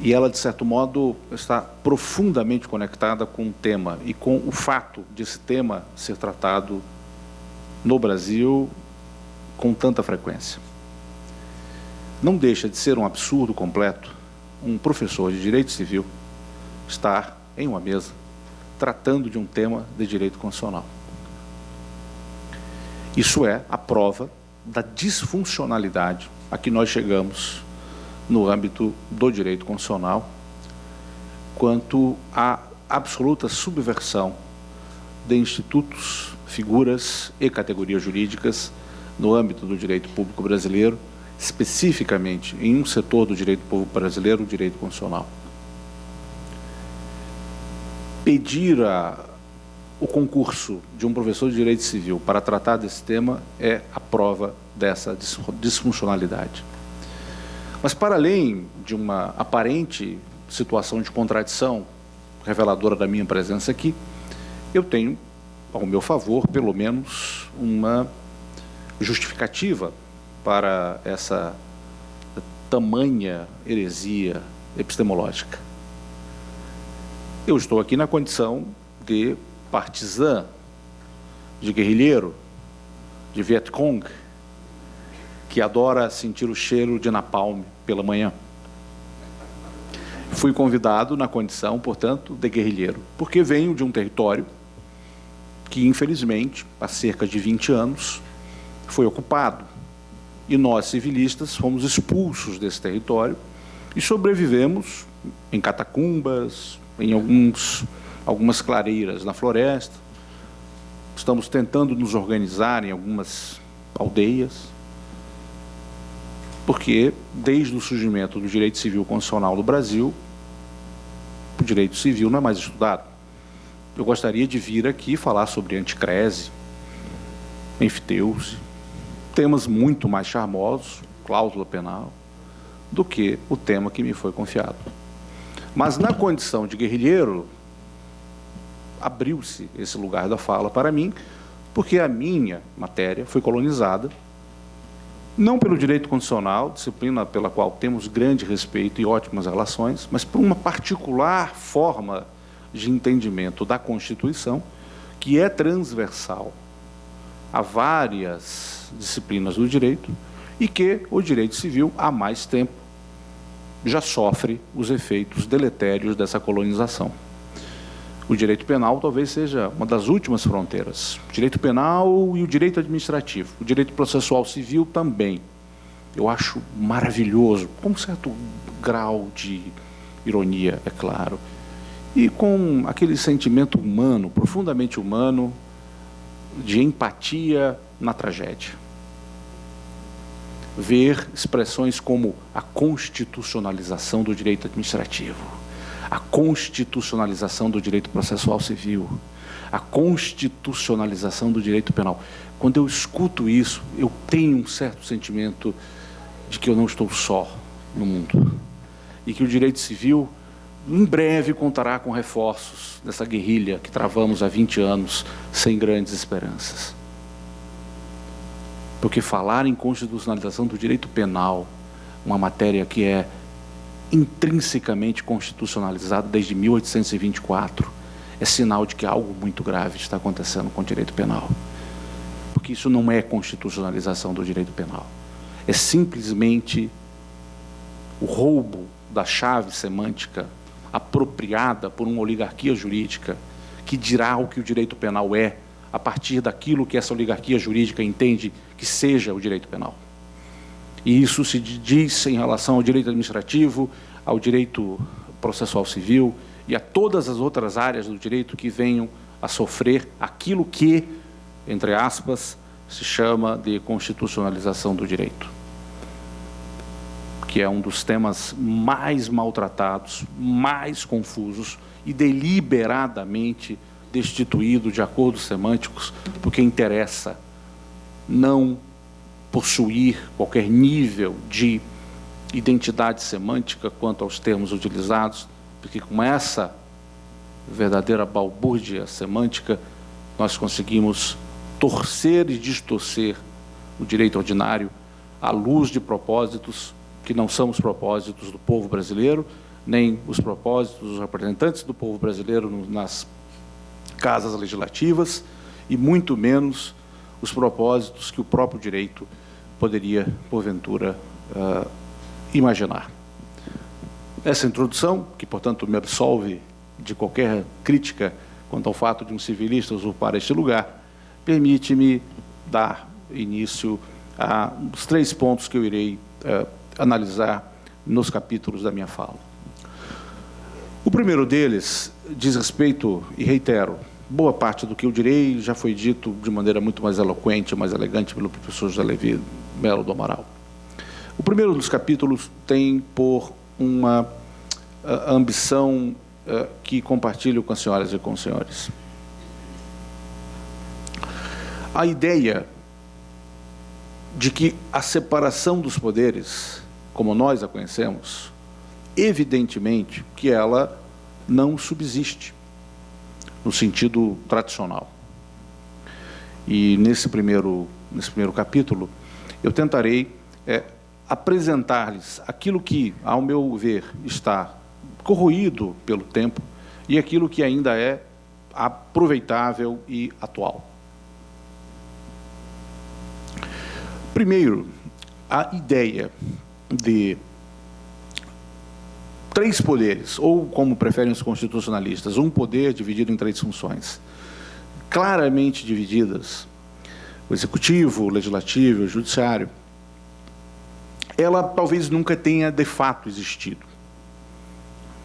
Speaker 4: E ela, de certo modo, está profundamente conectada com o tema e com o fato de esse tema ser tratado no Brasil com tanta frequência. Não deixa de ser um absurdo completo um professor de direito civil estar em uma mesa tratando de um tema de direito constitucional. Isso é a prova da disfuncionalidade a que nós chegamos no âmbito do direito constitucional, quanto à absoluta subversão de institutos, figuras e categorias jurídicas no âmbito do direito público brasileiro, especificamente em um setor do direito público brasileiro, o direito constitucional. Pedir o concurso de um professor de direito civil para tratar desse tema é a prova dessa disfuncionalidade. Mas, para além de uma aparente situação de contradição reveladora da minha presença aqui, eu tenho, ao meu favor, pelo menos, uma justificativa para essa tamanha heresia epistemológica. Eu estou aqui na condição de partisã, de guerrilheiro, de Vietcong, que adora sentir o cheiro de napalm pela manhã. Fui convidado na condição, portanto, de guerrilheiro, porque venho de um território que, infelizmente, há cerca de 20 anos, foi ocupado. E nós, civilistas, fomos expulsos desse território e sobrevivemos em catacumbas, em algumas clareiras na floresta. Estamos tentando nos organizar em algumas aldeias, porque, desde o surgimento do direito civil constitucional no Brasil, o direito civil não é mais estudado. Eu gostaria de vir aqui falar sobre anticrese, enfiteuse, temas muito mais charmosos, cláusula penal, do que o tema que me foi confiado. Mas, na condição de guerrilheiro, abriu-se esse lugar da fala para mim, porque a minha matéria foi colonizada não pelo direito constitucional, disciplina pela qual temos grande respeito e ótimas relações, mas por uma particular forma de entendimento da Constituição, que é transversal a várias disciplinas do direito e que o direito civil, há mais tempo, já sofre os efeitos deletérios dessa colonização. O direito penal talvez seja uma das últimas fronteiras. O direito penal e o direito administrativo. O direito processual civil também. Eu acho maravilhoso, com um certo grau de ironia, é claro, e com aquele sentimento humano, profundamente humano, de empatia na tragédia. Ver expressões como a constitucionalização do direito administrativo, a constitucionalização do direito processual civil, a constitucionalização do direito penal. Quando eu escuto isso, eu tenho um certo sentimento de que eu não estou só no mundo e que o direito civil, em breve, contará com reforços dessa guerrilha que travamos há 20 anos sem grandes esperanças. Porque falar em constitucionalização do direito penal, uma matéria que é intrinsecamente constitucionalizada desde 1824, é sinal de que algo muito grave está acontecendo com o direito penal. Porque isso não é constitucionalização do direito penal. É simplesmente o roubo da chave semântica apropriada por uma oligarquia jurídica que dirá o que o direito penal é a partir daquilo que essa oligarquia jurídica entende que seja o direito penal. E isso se diz em relação ao direito administrativo, ao direito processual civil e a todas as outras áreas do direito que venham a sofrer aquilo que, entre aspas, se chama de constitucionalização do direito, que é um dos temas mais maltratados, mais confusos e deliberadamente destituído de acordos semânticos, porque interessa não possuir qualquer nível de identidade semântica quanto aos termos utilizados, porque com essa verdadeira balbúrdia semântica nós conseguimos torcer e distorcer o direito ordinário à luz de propósitos que não são os propósitos do povo brasileiro, nem os propósitos dos representantes do povo brasileiro nas casas legislativas, e muito menos os propósitos que o próprio direito poderia, porventura, imaginar. Essa introdução, que, portanto, me absolve de qualquer crítica quanto ao fato de um civilista usurpar este lugar, permite-me dar início aos 3 pontos que eu irei analisar nos capítulos da minha fala. O primeiro deles diz respeito, e reitero, boa parte do que eu direi já foi dito de maneira muito mais eloquente, mais elegante pelo professor José Levi Melo do Amaral. O primeiro dos capítulos tem por uma ambição que compartilho com as senhoras e com os senhores. A ideia de que a separação dos poderes, como nós a conhecemos, evidentemente que ela não subsiste no sentido tradicional. E nesse primeiro capítulo, eu tentarei apresentar-lhes aquilo que, ao meu ver, está corroído pelo tempo e aquilo que ainda é aproveitável e atual. Primeiro, a ideia de 3 poderes, ou como preferem os constitucionalistas, um poder dividido em 3 funções, claramente divididas, o executivo, o legislativo e o judiciário, ela talvez nunca tenha de fato existido.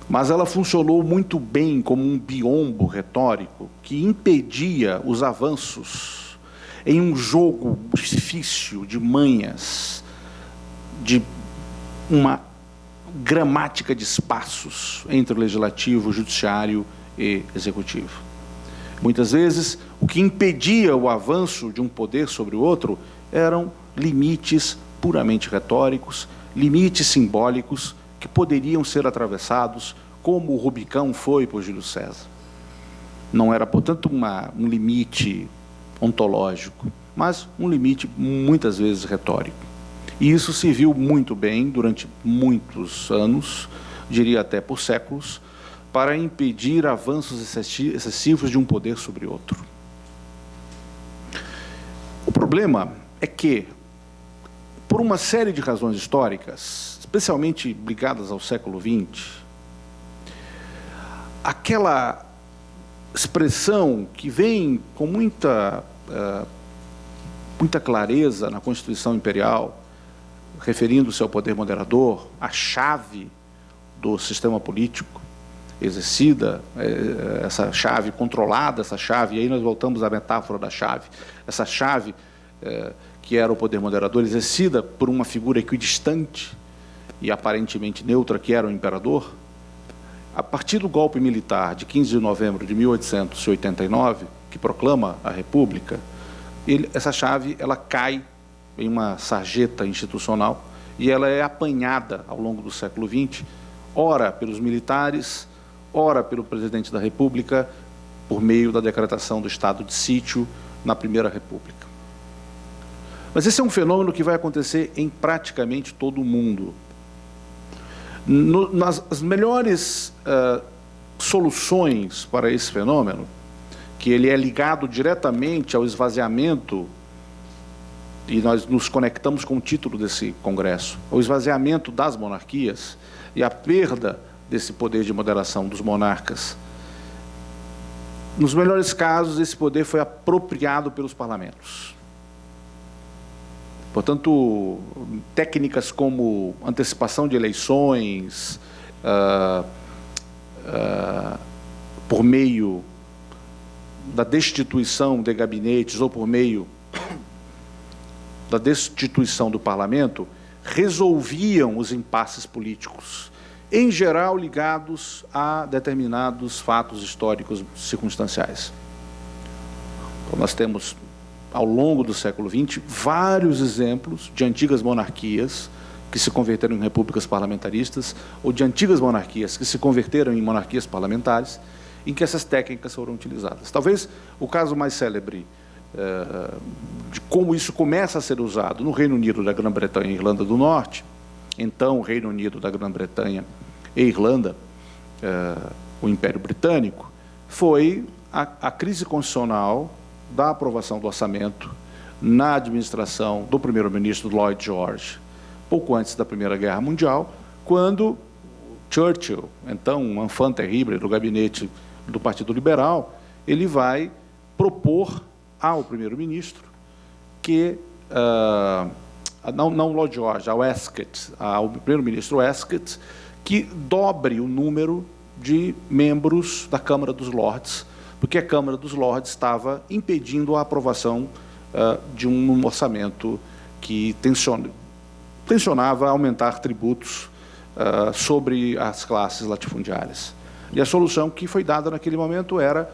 Speaker 4: Mas ela funcionou muito bem como um biombo retórico que impedia os avanços em um jogo difícil de manhas, de uma gramática de espaços entre o legislativo, o judiciário e executivo. Muitas vezes, o que impedia o avanço de um poder sobre o outro eram limites puramente retóricos, limites simbólicos que poderiam ser atravessados como o Rubicão foi por Júlio César. Não era, portanto, um limite ontológico, mas um limite muitas vezes retórico. E isso se viu muito bem durante muitos anos, diria até por séculos, para impedir avanços excessivos de um poder sobre outro. O problema é que, por uma série de razões históricas, especialmente ligadas ao século XX, aquela expressão que vem com muita clareza na Constituição Imperial, referindo-se ao poder moderador, a chave do sistema político, exercida, essa chave controlada, essa chave, e aí nós voltamos à metáfora da chave, essa chave que era o poder moderador, exercida por uma figura equidistante e aparentemente neutra, que era o imperador. A partir do golpe militar de 15 de novembro de 1889, que proclama a República, essa chave ela cai em uma sarjeta institucional e ela é apanhada ao longo do século XX, ora pelos militares, ora pelo presidente da República, por meio da decretação do estado de sítio na Primeira República. Mas esse é um fenômeno que vai acontecer em praticamente todo o mundo. As melhores soluções para esse fenômeno, que ele é ligado diretamente ao esvaziamento, e nós nos conectamos com o título desse congresso, ao esvaziamento das monarquias e a perda desse poder de moderação dos monarcas. Nos melhores casos, esse poder foi apropriado pelos parlamentos. Portanto, técnicas como antecipação de eleições, por meio da destituição de gabinetes ou por meio da destituição do parlamento, resolviam os impasses políticos, em geral ligados a determinados fatos históricos circunstanciais. Então, nós temos, ao longo do século XX, vários exemplos de antigas monarquias que se converteram em repúblicas parlamentaristas ou de antigas monarquias que se converteram em monarquias parlamentares, em que essas técnicas foram utilizadas. Talvez o caso mais célebre de como isso começa a ser usado no Reino Unido da Grã-Bretanha e Irlanda do Norte, então Reino Unido da Grã-Bretanha e Irlanda, o Império Britânico, foi a crise constitucional da aprovação do orçamento na administração do primeiro-ministro Lloyd George, pouco antes da Primeira Guerra Mundial, quando Churchill, então um enfant terrible do gabinete do Partido Liberal, ele vai propor ao primeiro-ministro que, não Lloyd George, ao primeiro-ministro Ascot, que dobre o número de membros da Câmara dos Lordes, porque a Câmara dos Lordes estava impedindo a aprovação de um orçamento que tensionava aumentar tributos sobre as classes latifundiárias. E a solução que foi dada naquele momento era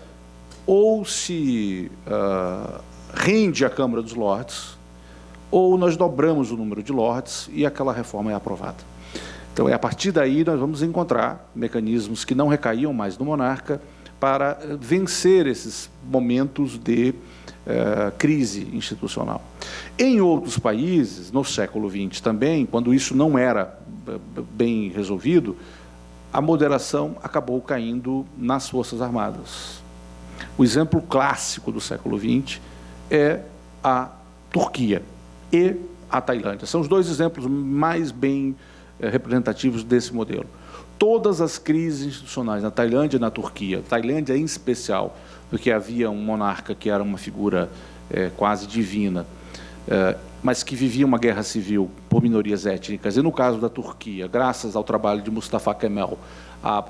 Speaker 4: ou se rende a Câmara dos Lordes, ou nós dobramos o número de lordes e aquela reforma é aprovada. Então, a partir daí, nós vamos encontrar mecanismos que não recaíam mais no monarca para vencer esses momentos de crise institucional. Em outros países, no século XX também, quando isso não era bem resolvido, a moderação acabou caindo nas Forças Armadas. O exemplo clássico do século XX é a Turquia e a Tailândia. São os dois exemplos mais bem representativos desse modelo. Todas as crises institucionais na Tailândia e na Turquia, Tailândia em especial, porque havia um monarca que era uma figura quase divina, mas que vivia uma guerra civil por minorias étnicas, e no caso da Turquia, graças ao trabalho de Mustafa Kemal,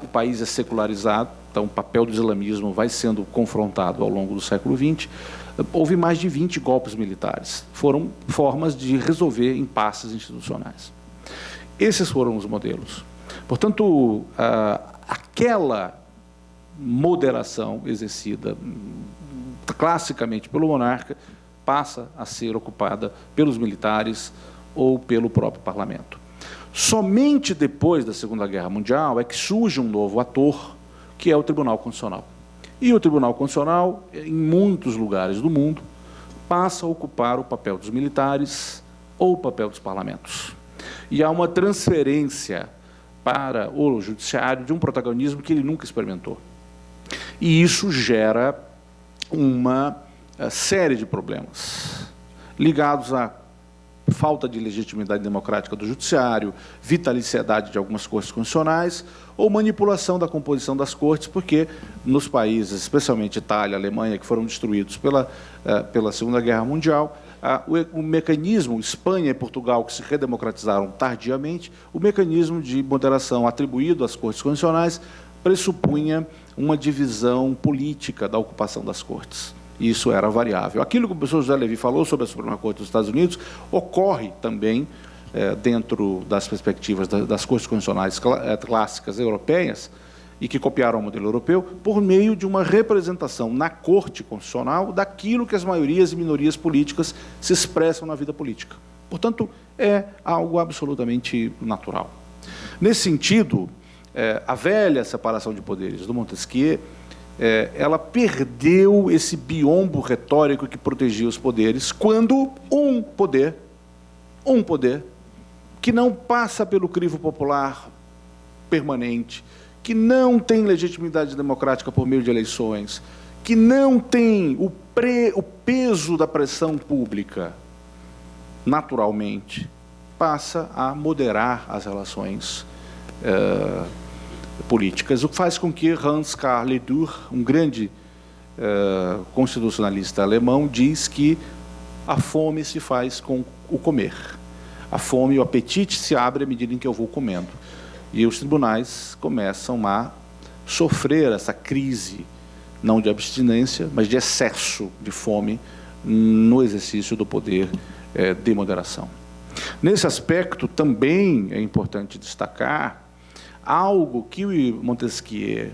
Speaker 4: o país é secularizado, então o papel do islamismo vai sendo confrontado ao longo do século XX, houve mais de 20 golpes militares, foram formas de resolver impasses institucionais. Esses foram os modelos. Portanto, aquela moderação exercida classicamente pelo monarca passa a ser ocupada pelos militares ou pelo próprio parlamento. Somente depois da Segunda Guerra Mundial é que surge um novo ator, que é o Tribunal Constitucional. E o Tribunal Constitucional, em muitos lugares do mundo, passa a ocupar o papel dos militares ou o papel dos parlamentos. E há uma transferência para o judiciário de um protagonismo que ele nunca experimentou. E isso gera uma série de problemas ligados à falta de legitimidade democrática do judiciário, vitaliciedade de algumas cortes constitucionais ou manipulação da composição das cortes, porque nos países, especialmente Itália, Alemanha, que foram destruídos pela Segunda Guerra Mundial, o mecanismo, Espanha e Portugal, que se redemocratizaram tardiamente, o mecanismo de moderação atribuído às cortes constitucionais pressupunha uma divisão política da ocupação das cortes. E isso era variável. Aquilo que o professor José Levi falou sobre a Suprema Corte dos Estados Unidos ocorre também dentro das perspectivas das cortes constitucionais clássicas europeias e que copiaram o modelo europeu por meio de uma representação na Corte Constitucional daquilo que as maiorias e minorias políticas se expressam na vida política. Portanto, é algo absolutamente natural. Nesse sentido, a velha separação de poderes do Montesquieu, ela perdeu esse biombo retórico que protegia os poderes quando um poder que não passa pelo crivo popular permanente, que não tem legitimidade democrática por meio de eleições, que não tem o peso da pressão pública, naturalmente, passa a moderar as relações políticas, o que faz com que Hans Karl Ledür, um grande constitucionalista alemão, diz que a fome se faz com o comer. A fome e o apetite se abre à medida em que eu vou comendo. E os tribunais começam a sofrer essa crise, não de abstinência, mas de excesso de fome no exercício do poder de moderação. Nesse aspecto, também é importante destacar algo que Montesquieu,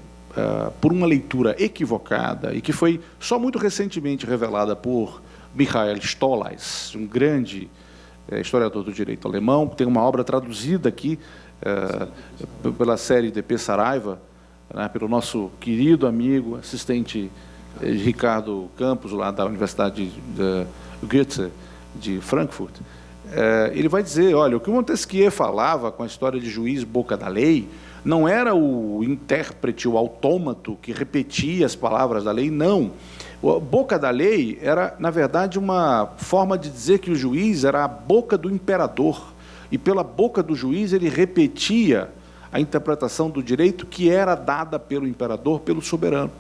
Speaker 4: por uma leitura equivocada, e que foi só muito recentemente revelada por Michael Stolleis, um grande historiador do direito alemão, que tem uma obra traduzida aqui pela série D.P. Saraiva, né, pelo nosso querido amigo, assistente Ricardo Campos, lá da Universidade de Goethe, de Frankfurt. Ele vai dizer, olha, o que o Montesquieu falava com a história de juiz boca da lei não era o intérprete, o autômato que repetia as palavras da lei, não. A boca da lei era, na verdade, uma forma de dizer que o juiz era a boca do imperador, e pela boca do juiz ele repetia a interpretação do direito que era dada pelo imperador, pelo soberano.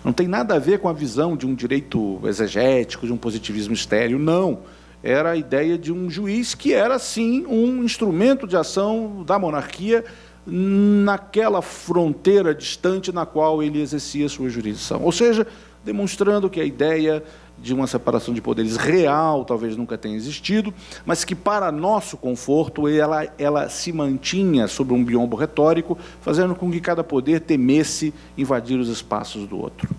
Speaker 4: Não tem nada a ver com a visão de um direito exegético, de um positivismo estéril, não. Era a ideia de um juiz que era, sim, um instrumento de ação da monarquia naquela fronteira distante na qual ele exercia sua jurisdição. Ou seja, demonstrando que a ideia de uma separação de poderes real talvez nunca tenha existido, mas que, para nosso conforto, ela se mantinha sob um biombo retórico, fazendo com que cada poder temesse invadir os espaços do outro.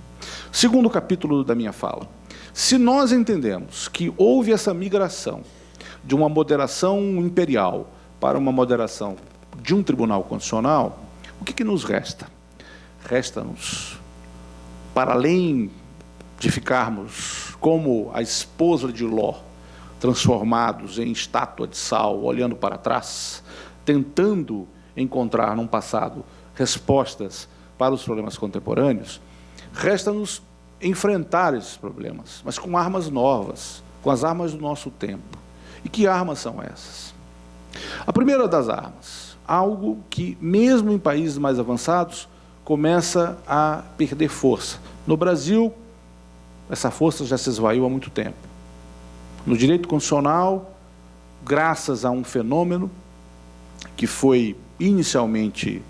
Speaker 4: Segundo capítulo da minha fala. Se nós entendemos que houve essa migração de uma moderação imperial para uma moderação de um tribunal constitucional, o que nos resta? Resta-nos, para além de ficarmos como a esposa de Ló, transformados em estátua de sal, olhando para trás, tentando encontrar num passado respostas para os problemas contemporâneos, resta-nos enfrentar esses problemas, mas com armas novas, com as armas do nosso tempo. E que armas são essas? A primeira das armas, algo que, mesmo em países mais avançados, começa a perder força. No Brasil, essa força já se esvaiu há muito tempo. No direito constitucional, graças a um fenômeno que foi inicialmente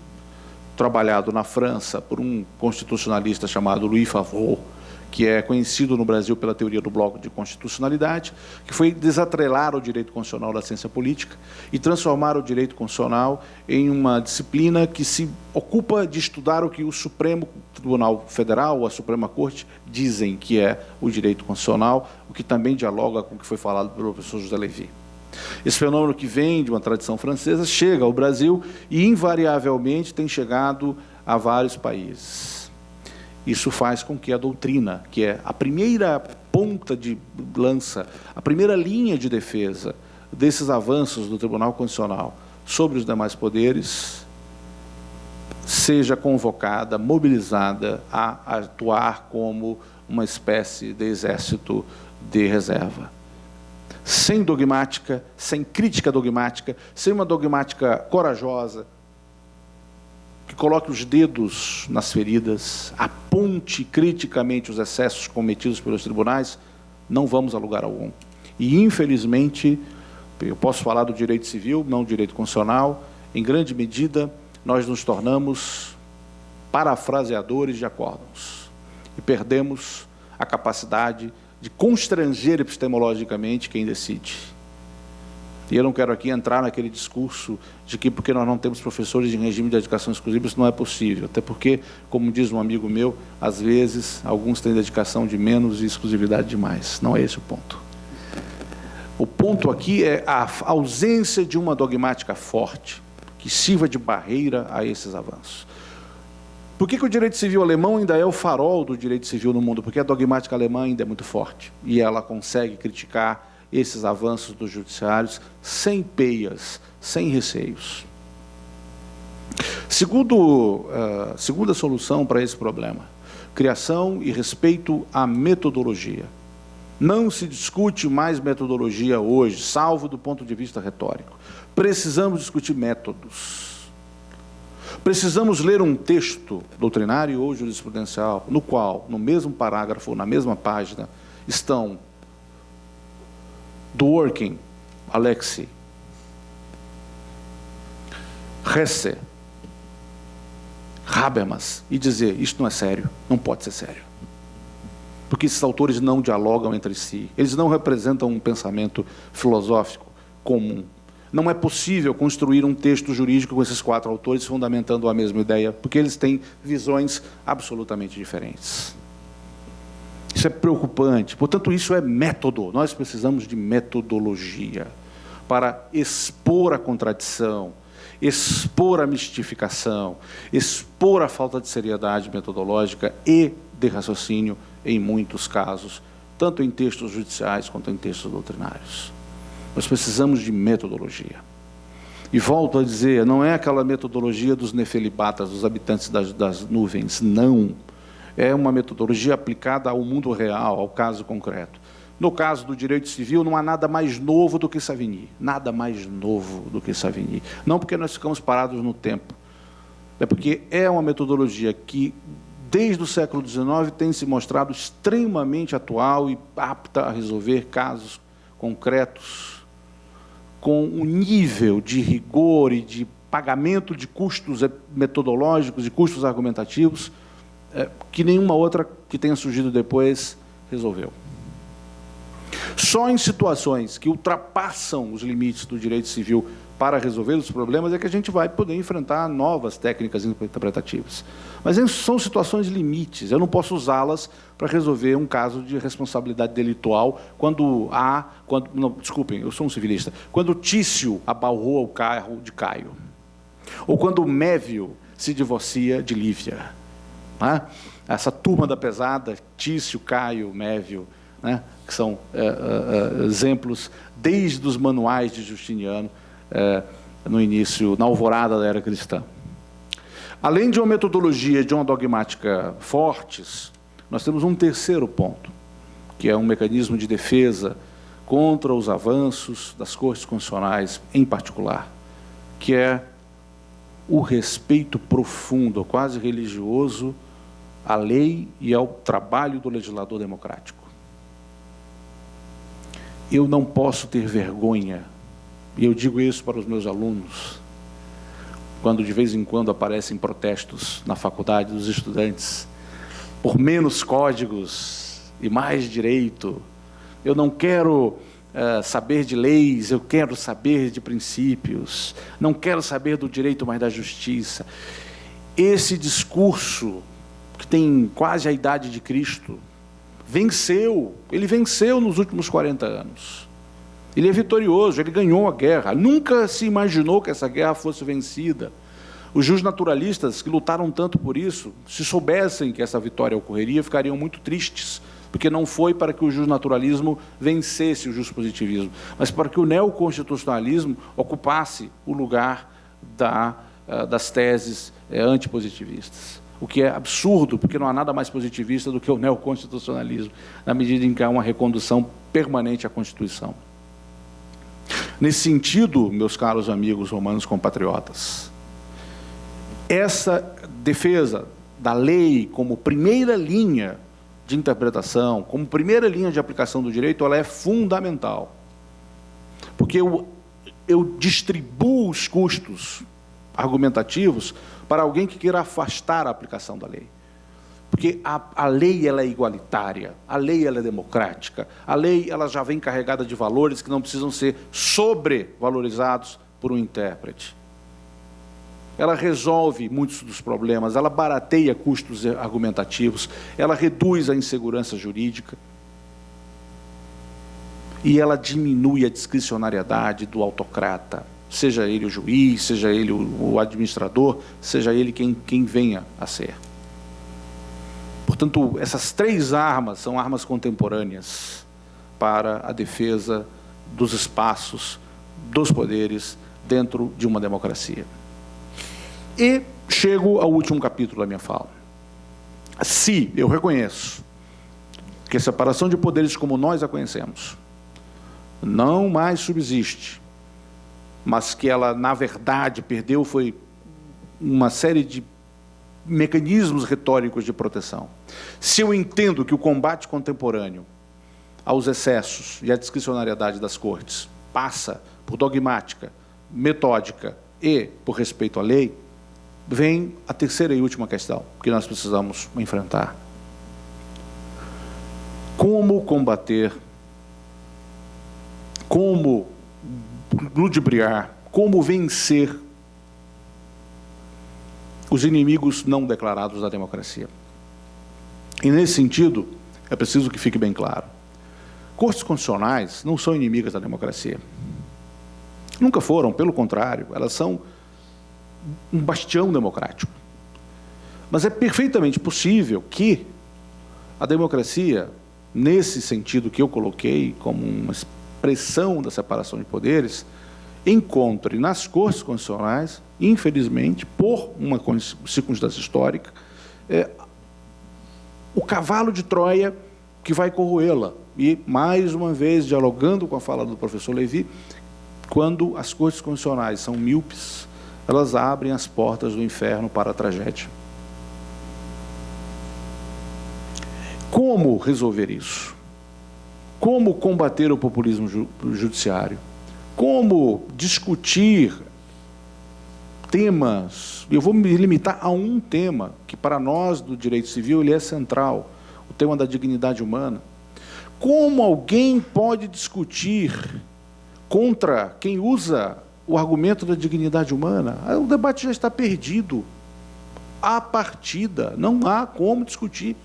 Speaker 4: trabalhado na França por um constitucionalista chamado Louis Favreau, que é conhecido no Brasil pela teoria do bloco de constitucionalidade, que foi desatrelar o direito constitucional da ciência política e transformar o direito constitucional em uma disciplina que se ocupa de estudar o que o Supremo Tribunal Federal ou a Suprema Corte dizem que é o direito constitucional, o que também dialoga com o que foi falado pelo professor José Lévy. Esse fenômeno, que vem de uma tradição francesa, chega ao Brasil e, invariavelmente, tem chegado a vários países. Isso faz com que a doutrina, que é a primeira ponta de lança, a primeira linha de defesa desses avanços do Tribunal Constitucional sobre os demais poderes, seja convocada, mobilizada a atuar como uma espécie de exército de reserva. Sem dogmática, sem crítica dogmática, sem uma dogmática corajosa, que coloque os dedos nas feridas, aponte criticamente os excessos cometidos pelos tribunais, não vamos a lugar algum. E, infelizmente, eu posso falar do direito civil, não do direito constitucional, em grande medida, nós nos tornamos parafraseadores de acórdãos e perdemos a capacidade de constranger epistemologicamente quem decide. E eu não quero aqui entrar naquele discurso de que, porque nós não temos professores em regime de dedicação exclusiva, isso não é possível. Até porque, como diz um amigo meu, às vezes, alguns têm dedicação de menos e exclusividade de mais. Não é esse o ponto. O ponto aqui é a ausência de uma dogmática forte que sirva de barreira a esses avanços. Por que o direito civil alemão ainda é o farol do direito civil no mundo? Porque a dogmática alemã ainda é muito forte e ela consegue criticar esses avanços dos judiciários sem peias, sem receios. Segunda solução para esse problema: criação e respeito à metodologia. Não se discute mais metodologia hoje, salvo do ponto de vista retórico. Precisamos discutir métodos. Precisamos ler um texto doutrinário ou jurisprudencial, no qual, no mesmo parágrafo, na mesma página, estão Dworkin, Alexei, Hesse, Habermas, e dizer, isto não é sério, não pode ser sério. Porque esses autores não dialogam entre si, eles não representam um pensamento filosófico comum. Não é possível construir um texto jurídico com esses 4 autores fundamentando a mesma ideia, porque eles têm visões absolutamente diferentes. Isso é preocupante. Portanto, isso é método. Nós precisamos de metodologia para expor a contradição, expor a mistificação, expor a falta de seriedade metodológica e de raciocínio, em muitos casos, tanto em textos judiciais quanto em textos doutrinários. Nós precisamos de metodologia. E volto a dizer, não é aquela metodologia dos nefelibatas, dos habitantes das nuvens, não. É uma metodologia aplicada ao mundo real, ao caso concreto. No caso do direito civil, não há nada mais novo do que Savigny. Nada mais novo do que Savigny. Não porque nós ficamos parados no tempo. É porque é uma metodologia que, desde o século XIX, tem se mostrado extremamente atual e apta a resolver casos concretos, com um nível de rigor e de pagamento de custos metodológicos e custos argumentativos que nenhuma outra que tenha surgido depois resolveu. Só em situações que ultrapassam os limites do direito civil para resolver os problemas é que a gente vai poder enfrentar novas técnicas interpretativas. Mas são situações limites, eu não posso usá-las para resolver um caso de responsabilidade delitual desculpem, eu sou um civilista, quando Tício abalroa o carro de Caio, ou quando Mévio se divorcia de Lívia. Né? Essa turma da pesada, Tício, Caio, Mévio, né? Que são exemplos desde os manuais de Justiniano, no início, na alvorada da era cristã. Além de uma metodologia e de uma dogmática fortes, nós temos um terceiro ponto, que é um mecanismo de defesa contra os avanços das cortes constitucionais, em particular, que é o respeito profundo, quase religioso, à lei e ao trabalho do legislador democrático. Eu não posso ter vergonha, e eu digo isso para os meus alunos, quando de vez em quando aparecem protestos na faculdade dos estudantes, por menos códigos e mais direito. Eu não quero saber de leis, eu quero saber de princípios, não quero saber do direito, mas da justiça. Esse discurso, que tem quase a idade de Cristo, ele venceu nos últimos 40 anos. Ele é vitorioso, ele ganhou a guerra. Nunca se imaginou que essa guerra fosse vencida. Os justnaturalistas que lutaram tanto por isso, se soubessem que essa vitória ocorreria, ficariam muito tristes, porque não foi para que o justnaturalismo vencesse o justpositivismo, mas para que o neoconstitucionalismo ocupasse o lugar das teses antipositivistas. O que é absurdo, porque não há nada mais positivista do que o neoconstitucionalismo, na medida em que há uma recondução permanente à Constituição. Nesse sentido, meus caros amigos romanos compatriotas, essa defesa da lei como primeira linha de interpretação, como primeira linha de aplicação do direito, ela é fundamental. Porque eu distribuo os custos argumentativos para alguém que queira afastar a aplicação da lei. Porque a lei ela é igualitária, a lei ela é democrática, a lei ela já vem carregada de valores que não precisam ser sobrevalorizados por um intérprete. Ela resolve muitos dos problemas, ela barateia custos argumentativos, ela reduz a insegurança jurídica e ela diminui a discricionariedade do autocrata, seja ele o juiz, seja ele o administrador, seja ele quem venha a ser. Portanto, essas 3 armas são armas contemporâneas para a defesa dos espaços, dos poderes dentro de uma democracia. E chego ao último capítulo da minha fala. Se eu reconheço que a separação de poderes como nós a conhecemos não mais subsiste, mas que ela, na verdade, perdeu foi uma série de mecanismos retóricos de proteção. Se eu entendo que o combate contemporâneo aos excessos e à discricionariedade das cortes passa por dogmática, metódica e por respeito à lei, vem a terceira e última questão que nós precisamos enfrentar. Como combater, como ludibriar, como vencer os inimigos não declarados da democracia. E, nesse sentido, é preciso que fique bem claro. Cortes constitucionais não são inimigas da democracia. Nunca foram, pelo contrário, elas são um bastião democrático. Mas é perfeitamente possível que a democracia, nesse sentido que eu coloquei como uma expressão da separação de poderes, encontre nas cortes constitucionais, infelizmente, por uma circunstância histórica, o cavalo de Troia que vai corroê-la. E, mais uma vez, dialogando com a fala do professor Levi, quando as cortes constitucionais são míopes, elas abrem as portas do inferno para a tragédia. Como resolver isso? Como combater o populismo judiciário? Como discutir temas? Eu vou me limitar a um tema, que para nós do direito civil ele é central, o tema da dignidade humana. Como alguém pode discutir contra quem usa o argumento da dignidade humana? O debate já está perdido. A partida, não há como discutir.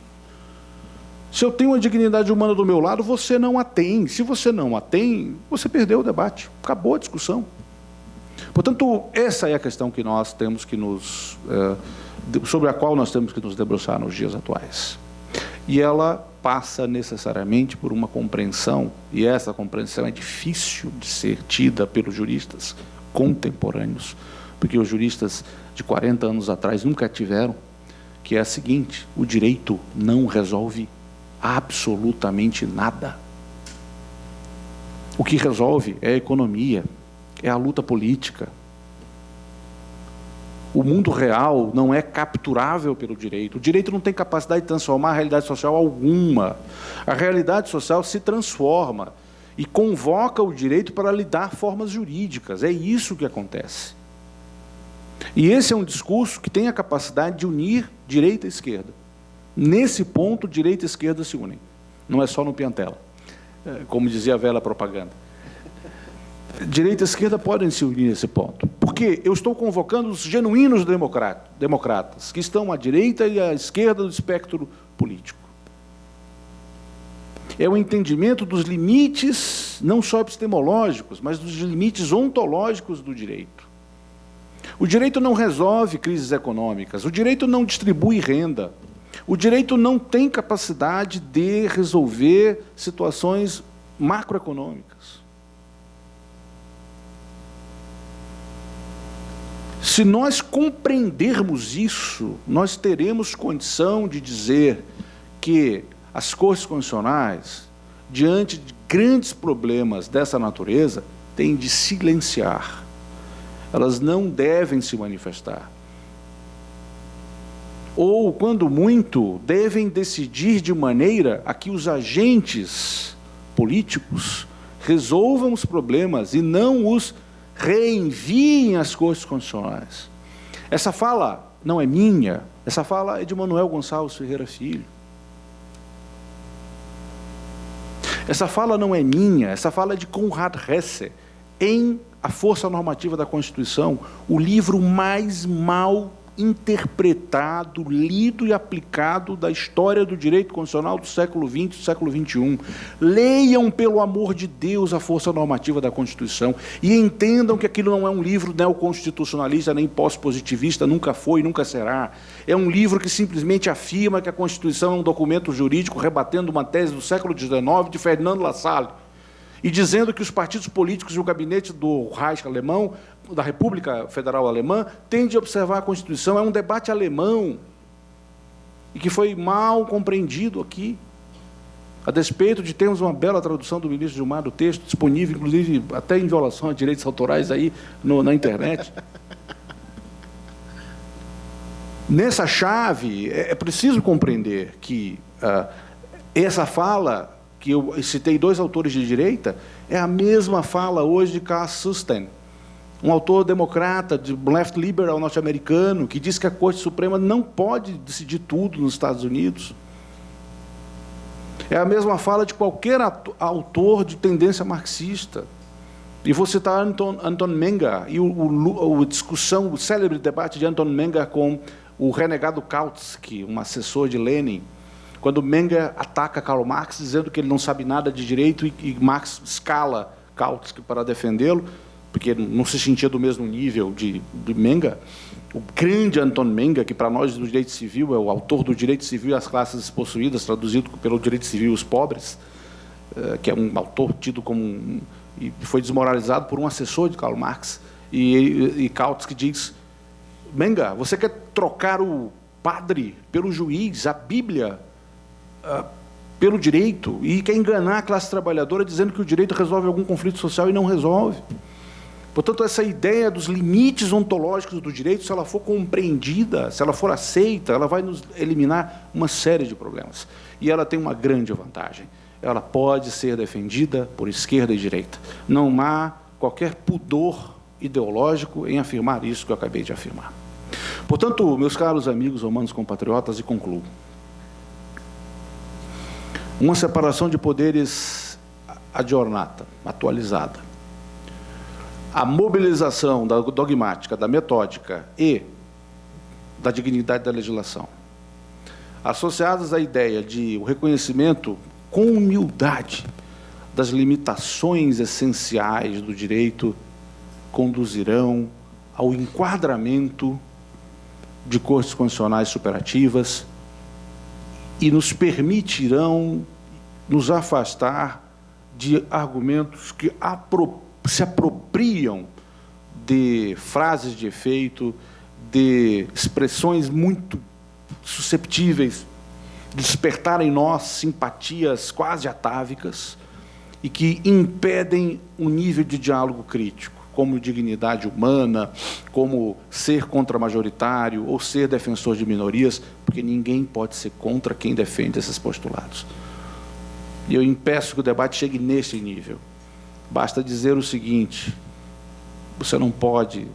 Speaker 4: Se eu tenho a dignidade humana do meu lado, você não a tem. Se você não a tem, você perdeu o debate. Acabou a discussão. Portanto, essa é a questão que nós temos que sobre a qual nós temos que nos debruçar nos dias atuais. E ela passa necessariamente por uma compreensão, e essa compreensão é difícil de ser tida pelos juristas contemporâneos, porque os juristas de 40 anos atrás nunca tiveram, que é a seguinte: o direito não resolve absolutamente nada. O que resolve é a economia, é a luta política. O mundo real não é capturável pelo direito. O direito não tem capacidade de transformar a realidade social alguma. A realidade social se transforma e convoca o direito para lhe dar formas jurídicas. É isso que acontece. E esse é um discurso que tem a capacidade de unir direita e esquerda. Nesse ponto, direita e esquerda se unem. Não é só no Piantela, como dizia a velha propaganda. Direita e esquerda podem se unir nesse ponto. Porque eu estou convocando os genuínos democratas, que estão à direita e à esquerda do espectro político. É o entendimento dos limites, não só epistemológicos, mas dos limites ontológicos do direito. O direito não resolve crises econômicas, o direito não distribui renda, o direito não tem capacidade de resolver situações macroeconômicas. Se nós compreendermos isso, nós teremos condição de dizer que as cortes constitucionais, diante de grandes problemas dessa natureza, têm de silenciar. Elas não devem se manifestar. Ou, quando muito, devem decidir de maneira a que os agentes políticos resolvam os problemas e não os reenviem às cortes constitucionais. Essa fala não é minha, essa fala é de Manuel Gonçalves Ferreira Filho. Essa fala não é minha, essa fala é de Konrad Hesse, em A Força Normativa da Constituição, o livro mais mal interpretado, lido e aplicado da história do direito constitucional do século XX e do século XXI. Leiam, pelo amor de Deus, A Força Normativa da Constituição e entendam que aquilo não é um livro neoconstitucionalista nem pós-positivista, nunca foi e nunca será. É um livro que simplesmente afirma que a Constituição é um documento jurídico rebatendo uma tese do século XIX de Ferdinand Lassalle e dizendo que os partidos políticos e o gabinete do Reich alemão, da República Federal Alemã, têm de observar a Constituição. É um debate alemão e que foi mal compreendido aqui, a despeito de termos uma bela tradução do ministro Gilmar do texto, disponível, inclusive, até em violação a direitos autorais aí na internet. Nessa chave, é preciso compreender que essa fala que eu citei 2 autores de direita, é a mesma fala hoje de Carl Susten, um autor democrata, de left liberal norte-americano, que diz que a Corte Suprema não pode decidir tudo nos Estados Unidos. É a mesma fala de qualquer autor de tendência marxista. E vou citar Anton Menger, e a discussão, o célebre debate de Anton Menger com o renegado Kautsky, um assessor de Lenin, quando Menger ataca Karl Marx, dizendo que ele não sabe nada de direito, e Marx escala Kautsky para defendê-lo, porque não se sentia do mesmo nível de Menger. O grande Anton Menger, que para nós do direito civil é o autor do Direito Civil e as Classes Despossuídas, traduzido pelo Direito Civil e os Pobres, que é um autor tido como e foi desmoralizado por um assessor de Karl Marx, e Kautsky diz: Menger, você quer trocar o padre pelo juiz, a Bíblia pelo direito, e quer enganar a classe trabalhadora dizendo que o direito resolve algum conflito social e não resolve. Portanto, essa ideia dos limites ontológicos do direito, se ela for compreendida, se ela for aceita, ela vai nos eliminar uma série de problemas. E ela tem uma grande vantagem. Ela pode ser defendida por esquerda e direita. Não há qualquer pudor ideológico em afirmar isso que eu acabei de afirmar. Portanto, meus caros amigos romanos compatriotas, e concluo. Uma separação de poderes aggiornata, atualizada. A mobilização da dogmática, da metódica e da dignidade da legislação, associadas à ideia de o reconhecimento com humildade das limitações essenciais do direito, conduzirão ao enquadramento de cortes constitucionais superativas e nos permitirão nos afastar de argumentos que se apropriam de frases de efeito, de expressões muito susceptíveis de despertar em nós simpatias quase atávicas e que impedem o nível de diálogo crítico, como dignidade humana, como ser contramajoritário ou ser defensor de minorias, porque ninguém pode ser contra quem defende esses postulados. E eu impeço que o debate chegue nesse nível. Basta dizer o seguinte: você não pode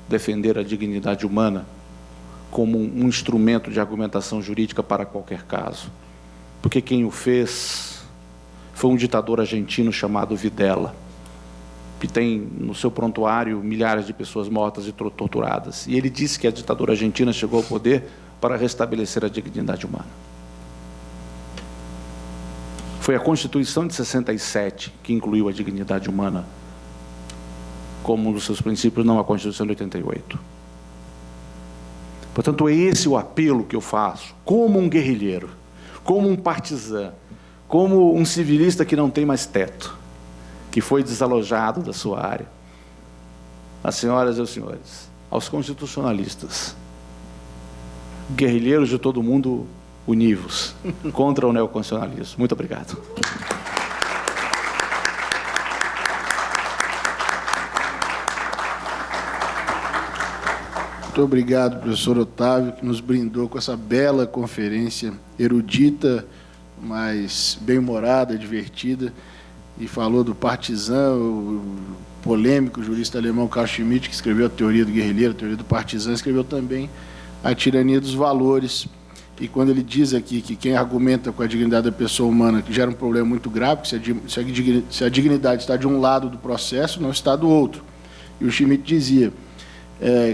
Speaker 4: defender a dignidade humana como um instrumento de argumentação jurídica para qualquer caso, porque quem o fez foi um ditador argentino chamado Videla, que tem no seu prontuário milhares de pessoas mortas e torturadas, e ele disse que a ditadura argentina chegou ao poder para restabelecer a dignidade humana. Foi a Constituição de 67 que incluiu a dignidade humana como um dos seus princípios, não a Constituição de 88. Portanto, é esse o apelo que eu faço, como um guerrilheiro, como um partisã, como um civilista que não tem mais teto, que foi desalojado da sua área. Às senhoras e aos senhores, aos constitucionalistas, guerrilheiros de todo mundo, univos contra o neoconstitucionalismo. Muito obrigado.
Speaker 2: Muito obrigado, professor Otávio, que nos brindou com essa bela conferência erudita, mas bem-humorada, divertida, e falou do partisã, o polêmico jurista alemão Carl Schmitt, que escreveu a teoria do guerrilheiro, a teoria do partisã, escreveu também a tirania dos valores. E quando ele diz aqui que quem argumenta com a dignidade da pessoa humana que gera um problema muito grave, que se a dignidade está de um lado do processo, não está do outro. E o Schmitt dizia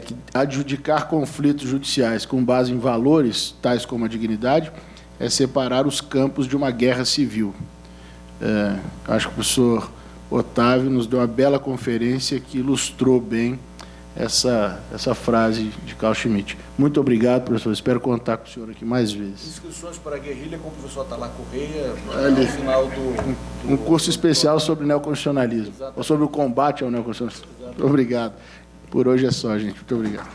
Speaker 2: que adjudicar conflitos judiciais com base em valores, tais como a dignidade, é separar os campos de uma guerra civil. Acho que o professor Otávio nos deu uma bela conferência que ilustrou bem essa frase de Carl Schmitt. Muito obrigado, professor. Espero contar com o senhor aqui mais vezes.
Speaker 4: Inscrições para a guerrilha com o professor Atalá Correia,
Speaker 2: no
Speaker 4: final
Speaker 2: um curso especial sobre neoconstitucionalismo, ou sobre o combate ao neoconstitucionalismo. Muito obrigado. Por hoje é só, gente. Muito obrigado.